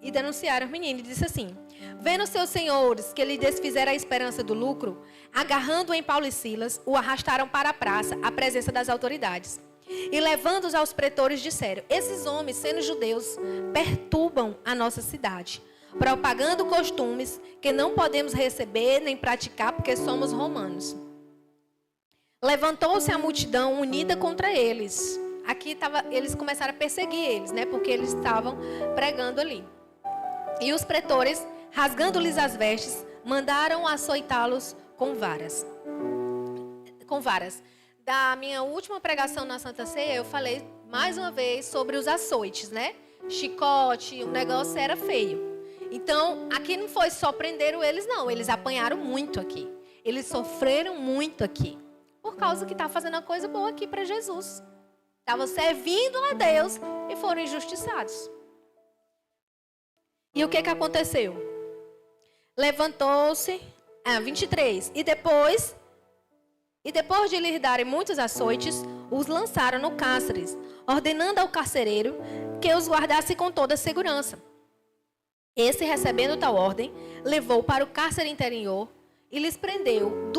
e denunciaram o menino. E disse assim: vendo seus senhores que lhe desfizeram a esperança do lucro, agarrando em Paulo e Silas, o arrastaram para a praça, à presença das autoridades. E levando-os aos pretores, disseram: esses homens, sendo judeus, perturbam a nossa cidade, propagando costumes que não podemos receber nem praticar porque somos romanos. Levantou-se a multidão unida contra eles. Aqui eles começaram a perseguir eles, né? Porque eles estavam pregando ali. E os pretores, rasgando-lhes as vestes, mandaram açoitá-los com varas. Com varas. Da minha última pregação na Santa Ceia, eu falei mais uma vez sobre os açoites, né? Chicote, o negócio era feio. Então, aqui não foi só prenderam eles, não. Eles apanharam muito aqui. Eles sofreram muito aqui. Por causa que estava fazendo uma coisa boa aqui para Jesus. Estava servindo a Deus e foram injustiçados. E o que aconteceu? Levantou-se, 23, e depois de lhes darem muitos açoites, os lançaram no cárcere, ordenando ao carcereiro que os guardasse com toda a segurança. Esse, recebendo tal ordem, levou para o cárcere interior e lhe prendeu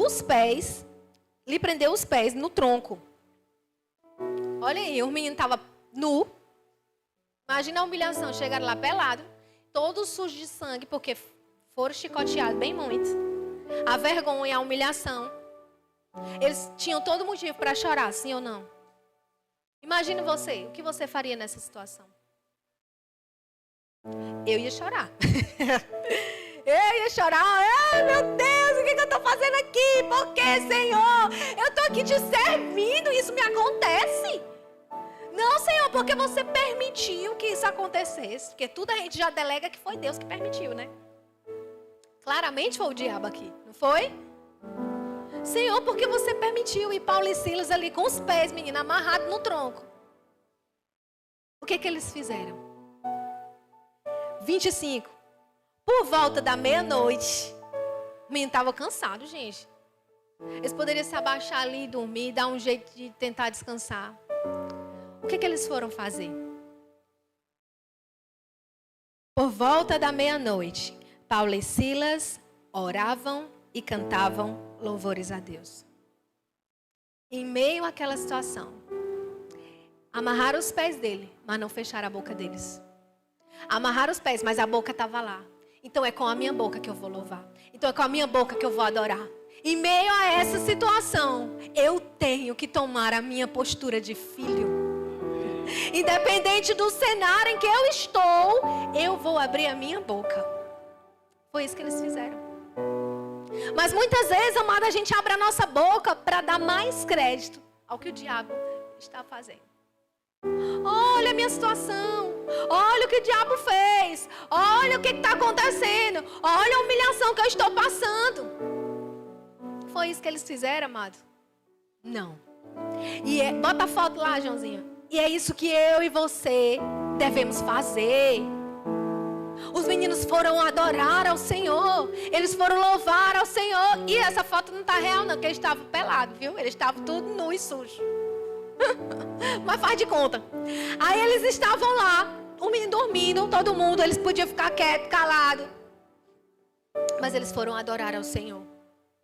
os pés no tronco. Olha aí, o menino estava nu. Imagina a humilhação, chegaram lá pelado, todos sujos de sangue, porque foram chicoteados bem muito. A vergonha, a humilhação. Eles tinham todo motivo para chorar, sim ou não? Imagine você, o que você faria nessa situação? Eu ia chorar. Eu ia chorar. Ai, meu Deus, o que eu estou fazendo aqui? Por que, Senhor? Eu estou aqui te servindo, isso me acontece. Não, Senhor, porque você permitiu que isso acontecesse. Porque tudo a gente já delega que foi Deus que permitiu, né? Claramente foi o diabo aqui, não foi? Senhor, porque você permitiu? E Paulo e Silas ali com os pés, menina, amarrados no tronco. O que eles fizeram? 25. Por volta da meia-noite, o menino estava cansado, gente. Eles poderiam se abaixar ali e dormir, dar um jeito de tentar descansar. O que eles foram fazer? Por volta da meia-noite, Paulo e Silas oravam e cantavam louvores a Deus. Em meio àquela situação, amarraram os pés dele, mas não fecharam a boca deles. Amarraram os pés, mas a boca estava lá. Então é com a minha boca que eu vou louvar. Então é com a minha boca que eu vou adorar. Em meio a essa situação, eu tenho que tomar a minha postura de filho. Independente do cenário em que eu estou, eu vou abrir a minha boca. Foi isso que eles fizeram. Mas muitas vezes, amada, a gente abre a nossa boca para dar mais crédito ao que o diabo está fazendo. Olha a minha situação. Olha o que o diabo fez. Olha o que está acontecendo. Olha a humilhação que eu estou passando. Foi isso que eles fizeram, amado? Não. Bota a foto lá, Joãozinho. E é isso que eu e você devemos fazer. Os meninos foram adorar ao Senhor. Eles foram louvar ao Senhor. E essa foto não está real não, porque eles estavam pelados, viu? Eles estavam tudo nu e sujo. Mas faz de conta. Aí eles estavam lá, o menino dormindo, todo mundo. Eles podiam ficar quieto, calado. Mas eles foram adorar ao Senhor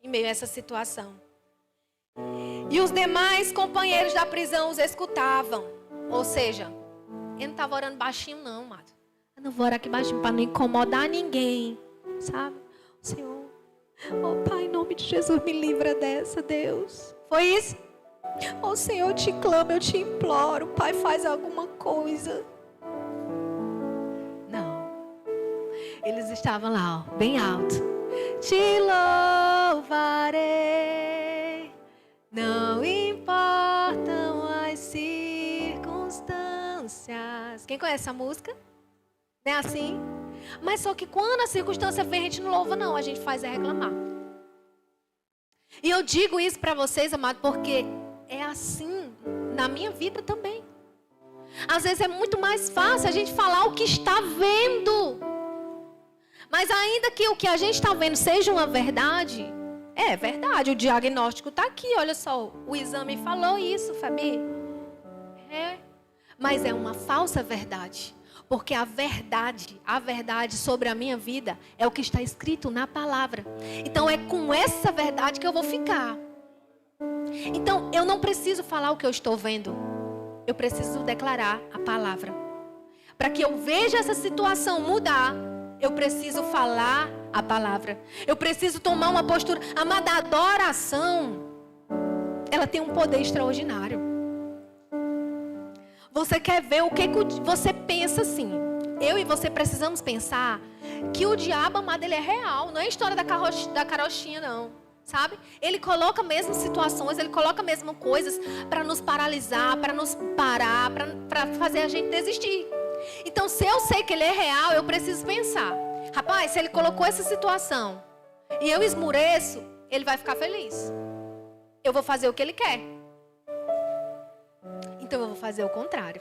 em meio a essa situação. E os demais companheiros da prisão os escutavam. Ou seja, ele não estava orando baixinho não, amado. Eu não vou orar aqui baixinho para não incomodar ninguém, sabe? Senhor, oh Pai, em nome de Jesus, me livra dessa, Deus. Foi isso? Oh Senhor, eu te clamo, eu te imploro. Pai, faz alguma coisa. Não. Eles estavam lá, ó, bem alto. Te louvarei, não importam as circunstâncias. Quem conhece essa música? Não é assim? Mas só que quando a circunstância vem, a gente não louva não, a gente faz é reclamar. E eu digo isso para vocês, amado, porque é assim na minha vida também. Às vezes é muito mais fácil a gente falar o que está vendo. Mas ainda que o que a gente está vendo seja uma verdade, é verdade, o diagnóstico está aqui, olha só, o exame falou isso, Fabi. É, mas é uma falsa verdade. Porque a verdade sobre a minha vida é o que está escrito na palavra. Então é com essa verdade que eu vou ficar. Então eu não preciso falar o que eu estou vendo. Eu preciso declarar a palavra. Para que eu veja essa situação mudar, eu preciso falar a palavra. Eu preciso tomar uma postura. Amada, a adoração, ela tem um poder extraordinário. Você quer ver o que você pensa assim? Eu e você precisamos pensar que o diabo, amado, ele é real. Não é história da carochinha, não. Sabe? Ele coloca mesmo situações, ele coloca mesmo coisas para nos paralisar, para nos parar, para fazer a gente desistir. Então, se eu sei que ele é real, eu preciso pensar. Rapaz, se ele colocou essa situação e eu esmureço, ele vai ficar feliz. Eu vou fazer o que ele quer. Então eu vou fazer o contrário.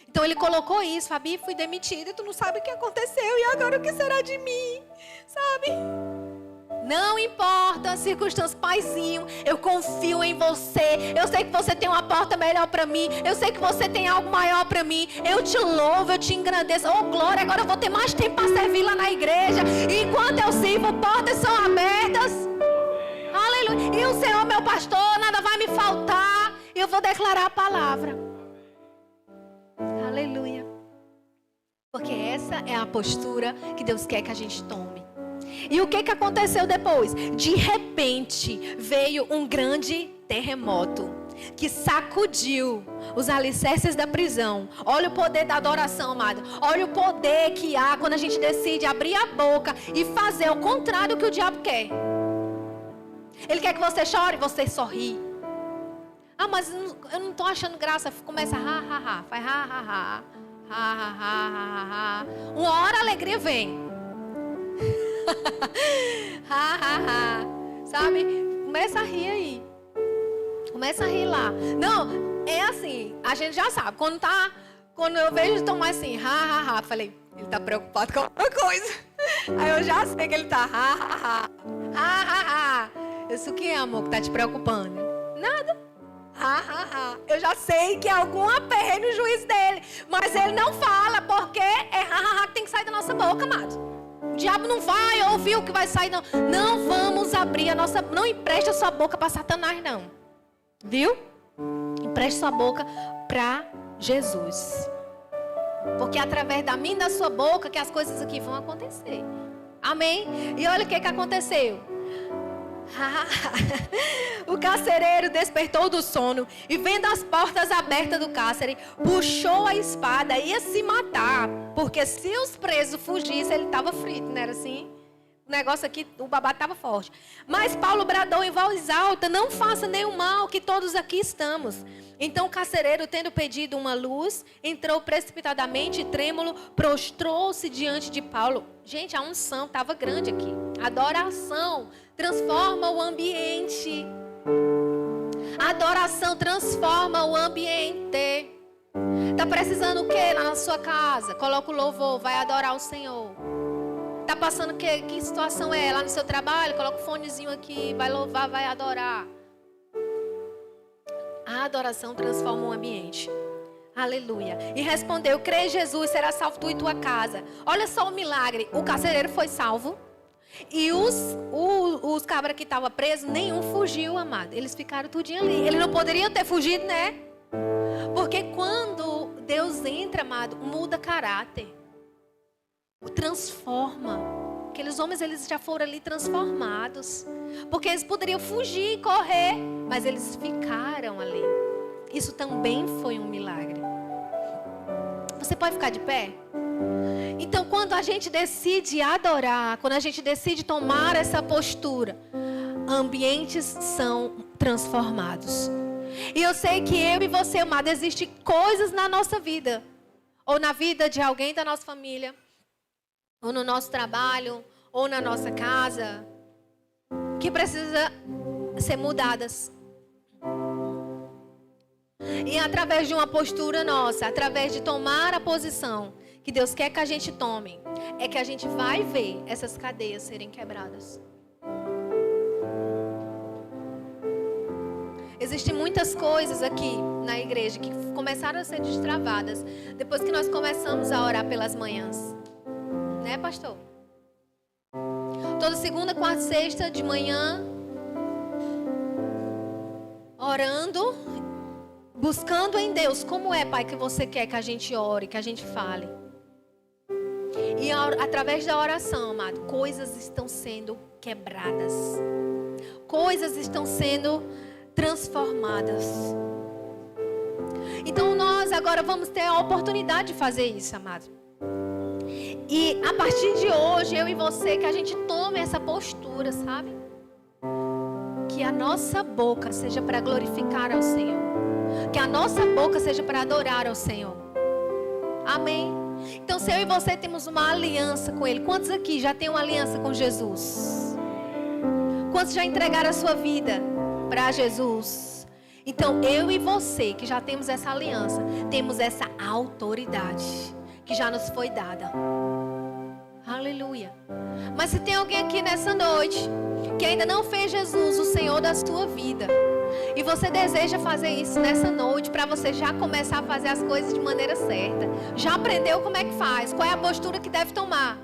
Então ele colocou isso, Fabi, fui demitida, tu não sabe o que aconteceu e agora o que será de mim, sabe? Não importa a circunstância, paizinho, eu confio em você. Eu sei que você tem uma porta melhor para mim. Eu sei que você tem algo maior para mim. Eu te louvo, eu te engrandeço. Oh glória, agora eu vou ter mais tempo para servir lá na igreja. E enquanto eu sirvo, portas são abertas. Aleluia. E o Senhor, meu pastor, nada vai me faltar. Eu vou declarar a palavra. Aleluia. Porque essa é a postura que Deus quer que a gente tome. E o que aconteceu depois? De repente veio um grande terremoto que sacudiu os alicerces da prisão. Olha o poder da adoração, amado. Olha o poder que há quando a gente decide abrir a boca e fazer o contrário do que o diabo quer. Ele quer que você chore, você sorri. Ah, mas eu não estou achando graça. Começa ha, faz ha. Uma hora a alegria vem. Sabe? Começa a rir aí. Começa a rir lá. Não, é assim, a gente já sabe. Quando eu vejo estão mais assim, falei, ele está preocupado com alguma coisa. Aí eu já sei que ele está Isso que é, amor, que está te preocupando? Nada. Eu já sei que é algum aperreio no juízo dele. Mas ele não fala, porque é que tem que sair da nossa boca, amado. O diabo não vai ouvir o que vai sair, não. Não vamos abrir a nossa... Não empreste a sua boca para Satanás, não. Viu? Empreste sua boca para Jesus. Porque é através da minha e da sua boca que as coisas aqui vão acontecer. Amém? E olha o que aconteceu. O carcereiro despertou do sono e, vendo as portas abertas do cárcere, puxou a espada e ia se matar, porque se os presos fugissem, ele estava frito, não era assim? O negócio aqui, o babado estava forte. Mas Paulo bradou em voz alta: não faça nenhum mal, que todos aqui estamos. Então o carcereiro, tendo pedido uma luz, entrou precipitadamente, trêmulo, prostrou-se diante de Paulo. Gente, a unção estava grande aqui. A adoração transforma o ambiente. A adoração transforma o ambiente. Tá precisando o quê lá na sua casa? Coloca o louvor, vai adorar o Senhor. Tá passando que situação é? Lá no seu trabalho, coloca o fonezinho aqui, vai louvar, vai adorar. A adoração transforma o ambiente. Aleluia. E respondeu: crê em Jesus, será salvo tu e tua casa. Olha só o milagre. O carcereiro foi salvo. E os cabras que estavam presos, nenhum fugiu, amado. Eles ficaram tudinho ali. Eles não poderiam ter fugido, né? Porque quando Deus entra, amado, muda caráter. Transforma. Aqueles homens, eles já foram ali transformados. Porque eles poderiam fugir e correr, mas eles ficaram ali. Isso também foi um milagre. Você pode ficar de pé? Então, quando a gente decide adorar, quando a gente decide tomar essa postura, ambientes são transformados. E eu sei que eu e você, amado, existem coisas na nossa vida, ou na vida de alguém da nossa família, ou no nosso trabalho, ou na nossa casa, que precisa ser mudadas. E através de uma postura nossa, através de tomar a posição que Deus quer que a gente tome, é que a gente vai ver essas cadeias serem quebradas. Existem muitas coisas aqui na igreja que começaram a ser destravadas depois que nós começamos a orar pelas manhãs. Né, pastor? Toda segunda, quarta, sexta de manhã, orando, buscando em Deus. Como é, Pai, que você quer que a gente ore, que a gente fale? E através da oração, amado, coisas estão sendo quebradas. Coisas estão sendo transformadas. Então nós agora vamos ter a oportunidade de fazer isso, amado. E a partir de hoje, eu e você, que a gente tome essa postura, sabe? Que a nossa boca seja para glorificar ao Senhor. Que a nossa boca seja para adorar ao Senhor. Amém? Então, se eu e você temos uma aliança com Ele, quantos aqui já têm uma aliança com Jesus? Quantos já entregaram a sua vida para Jesus? Então, eu e você, que já temos essa aliança, temos essa autoridade que já nos foi dada. Aleluia. Mas se tem alguém aqui nessa noite que ainda não fez Jesus o Senhor da sua vida, e você deseja fazer isso nessa noite, para você já começar a fazer as coisas de maneira certa, já aprendeu como é que faz, qual é a postura que deve tomar,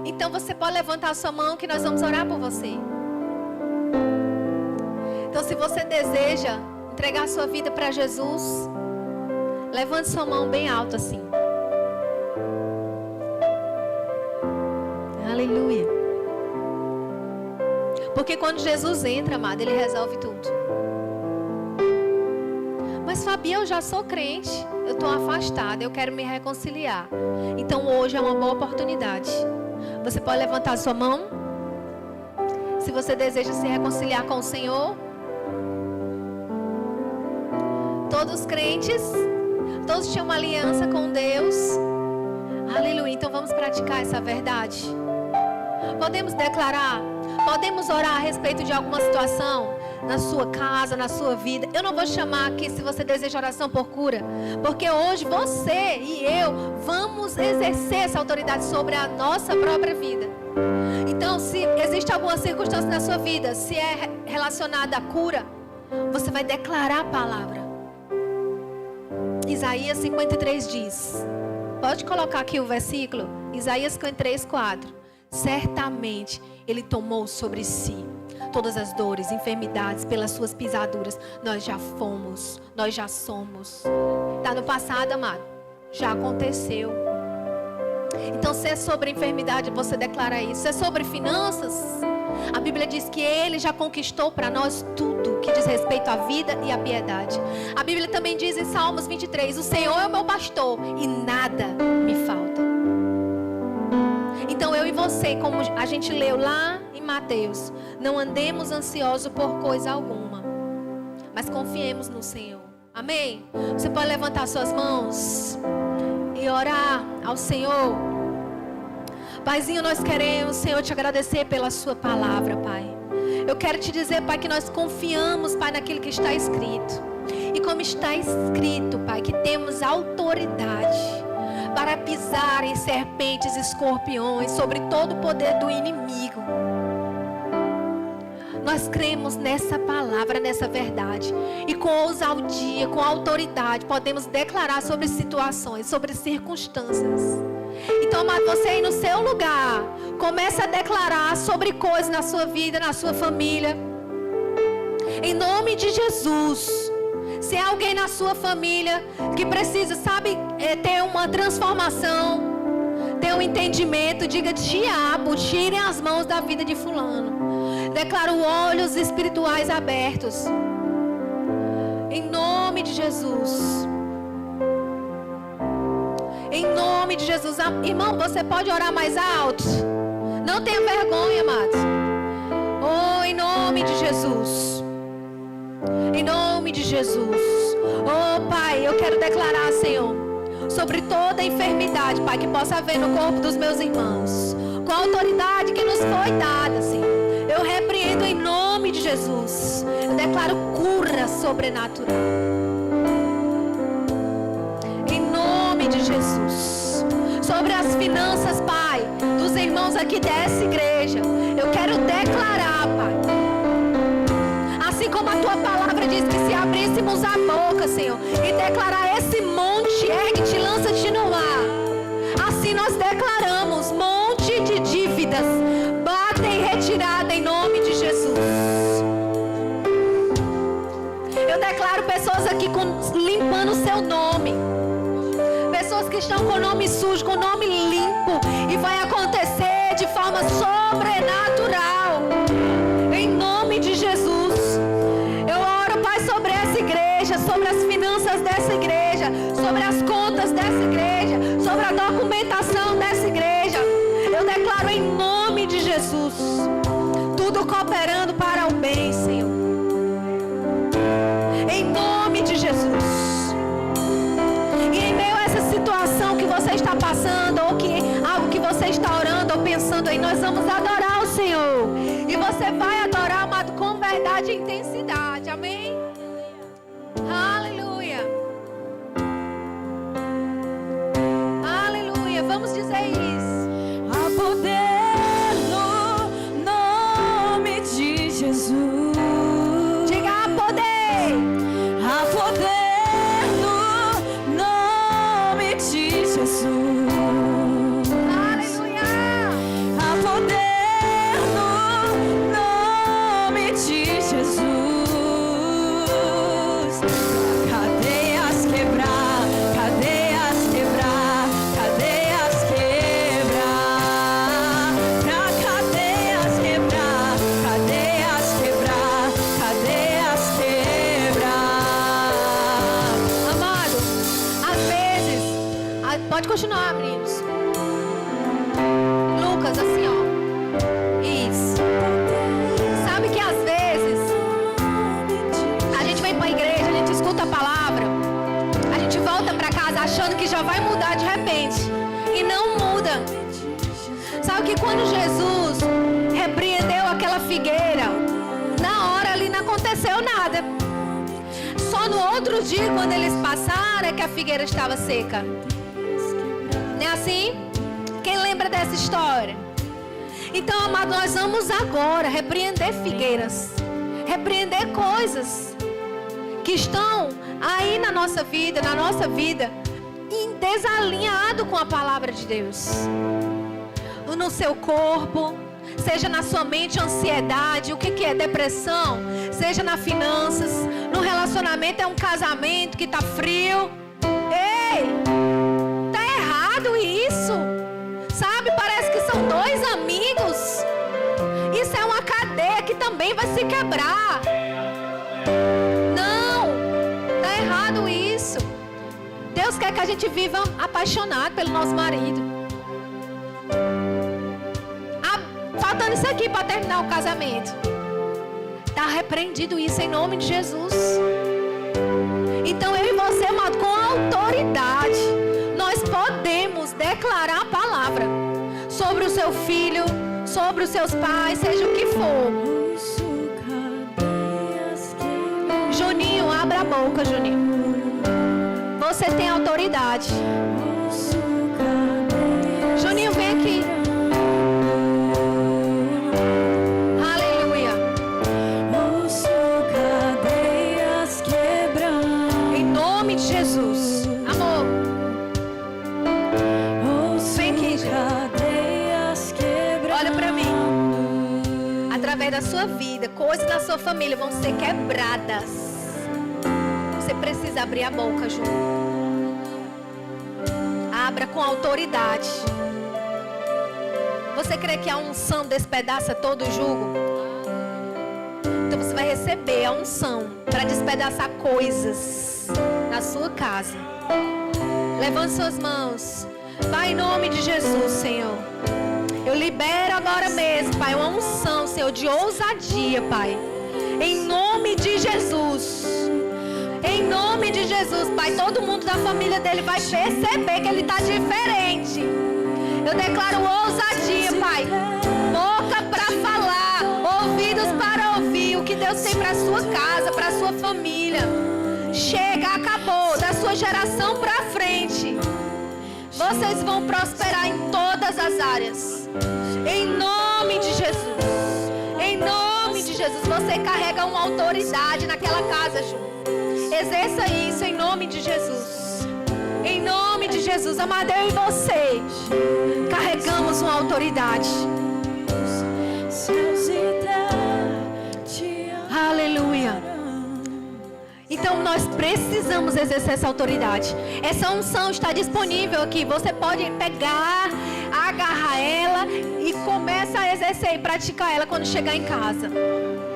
então você pode levantar a sua mão que nós vamos orar por você. Então, se você deseja entregar a sua vida para Jesus, levante sua mão bem alto assim. Aleluia. Porque quando Jesus entra, amado, Ele resolve tudo. Mas Fabi, eu já sou crente, eu estou afastada, eu quero me reconciliar. Então hoje é uma boa oportunidade. Você pode levantar sua mão. Se você deseja se reconciliar com o Senhor. Todos crentes, todos tinham uma aliança com Deus. Aleluia. Então vamos praticar essa verdade. Podemos declarar, podemos orar a respeito de alguma situação na sua casa, na sua vida. Eu não vou chamar aqui se você deseja oração por cura, porque hoje você e eu vamos exercer essa autoridade sobre a nossa própria vida. Então, se existe alguma circunstância na sua vida, se é relacionada à cura, você vai declarar a palavra. Isaías 53 diz, pode colocar aqui o versículo, Isaías 53, 4. Certamente Ele tomou sobre si todas as dores, enfermidades, pelas suas pisaduras. Nós já fomos, nós já somos. Está no passado, amado. Já aconteceu. Então, se é sobre enfermidade, você declara isso. Se é sobre finanças, a Bíblia diz que Ele já conquistou para nós tudo que diz respeito à vida e à piedade. A Bíblia também diz em Salmos 23, o Senhor é o meu pastor e nada me falta. Então eu e você, como a gente leu lá em Mateus, não andemos ansiosos por coisa alguma, mas confiemos no Senhor. Amém? Você pode levantar suas mãos e orar ao Senhor. Paizinho, nós queremos, Senhor, te agradecer pela sua palavra, Pai. Eu quero te dizer, Pai, que nós confiamos, Pai, naquilo que está escrito. E como como está escrito, Pai, que temos autoridade para pisar em serpentes e escorpiões, sobre todo o poder do inimigo. Nós cremos nessa palavra, nessa verdade. E com ousadia, com autoridade, podemos declarar sobre situações, sobre circunstâncias. Então, amado, você aí no seu lugar, comece a declarar sobre coisas na sua vida, na sua família. Em nome de Jesus. Se há alguém na sua família que precisa, sabe, ter uma transformação, ter um entendimento, diga: diabo, tire as mãos da vida de fulano. Declaro olhos espirituais abertos. Em nome de Jesus. Em nome de Jesus. Irmão, você pode orar mais alto? Não tenha vergonha, amados. Oh, em nome de Jesus. Em nome de Jesus. Oh, Pai, eu quero declarar, Senhor, sobre toda enfermidade, Pai, que possa haver no corpo dos meus irmãos, com a autoridade que nos foi dada, Senhor. Eu repreendo em nome de Jesus. Eu declaro cura sobrenatural. Em nome de Jesus. Sobre as finanças, Pai, dos irmãos aqui dessa igreja, eu quero declarar, Pai, assim como a Tua palavra diz que se abríssemos a boca, Senhor, e declarar: esse monte, ergue-te, lança-te no mar. Assim nós declaramos: monte de dívidas, bata em retirada em nome de Jesus. Eu declaro pessoas aqui limpando o seu nome. Pessoas que estão com o nome sujo, com o nome limpo. E vai acontecer de forma sobrenatural. Em nome de Jesus. Eu oro, Pai, sobre essa igreja, sobre as finanças dessa igreja, sobre as contas dessa igreja, sobre a documentação dessa igreja. Eu declaro em nome de Jesus, tudo cooperando para o bem, Senhor. Em nome de Jesus. E em meio a essa situação que você está passando, ou que algo que você está orando ou pensando aí, nós vamos adorar o Senhor. E você vai adorar, amado, com verdade e intensidade. Amém? Aleluia. Aleluia. Vamos dizer isso. Há poder no nome de Jesus. Diga: há poder. Há poder no nome de Jesus. Aleluia. Há poder no nome de Jesus. Cadeias quebrar, cadeias quebrar, cadeias quebrar. Pra cadeias quebrar, cadeias quebrar, cadeias quebrar. Amado, às vezes, pode continuar, meninos. Lucas, assim, ó. Isso. Sabe que às vezes a gente vem pra igreja, a gente escuta a palavra, a gente volta pra casa achando que já vai mudar de repente. E não muda. Sabe que quando Jesus repreendeu aquela figueira, na hora ali não aconteceu nada. Só no outro dia, quando eles passaram, é que a figueira estava seca. Não é assim? Quem lembra dessa história? Então, amado, nós vamos agora repreender figueiras, repreender coisas que estão aí na nossa vida, em desalinhado com a palavra de Deus. No seu corpo, seja na sua mente, ansiedade, o que é depressão, seja nas finanças, no relacionamento, é um casamento que está frio. Ei, tá errado isso. Sabe, parece que são dois amigos. Isso é uma cadeia que também vai se quebrar. Não, tá errado isso. Deus quer que a gente viva apaixonado pelo nosso marido. Faltando isso aqui para terminar o casamento. Está repreendido isso em nome de Jesus. Então eu e você, amado, com autoridade, nós podemos declarar a palavra sobre o seu filho, sobre os seus pais, seja o que for. Juninho, abra a boca, Juninho. Você tem autoridade. Juninho, vem aqui. Aleluia. Em nome de Jesus. Amor. Vem aqui. Olha pra mim. Através da sua vida, coisas da sua família vão ser quebradas. Você precisa abrir a boca, Ju. Abra com autoridade. Você crê que a unção despedaça todo o jugo? Então você vai receber a unção para despedaçar coisas na sua casa. Levante suas mãos. Pai, em nome de Jesus, Senhor. Eu libero agora mesmo, Pai, uma unção, Senhor, de ousadia, Pai. Em nome de Jesus. Em nome de Jesus, Pai, todo mundo da família dele vai perceber que ele está diferente. Eu declaro ousadia, Pai. Boca para falar, ouvidos para ouvir o que Deus tem para sua casa, para sua família. Chega, acabou, da sua geração para frente. Vocês vão prosperar em todas as áreas. Em nome de Jesus. Em nome de Jesus. Você carrega uma autoridade naquela casa, Ju. Exerça isso em nome de Jesus. Em nome de Jesus. Amado, eu e você carregamos uma autoridade. Aleluia. Então nós precisamos exercer essa autoridade. Essa unção está disponível aqui. Você pode pegar, agarrar ela e começa a exercer e praticar ela quando chegar em casa.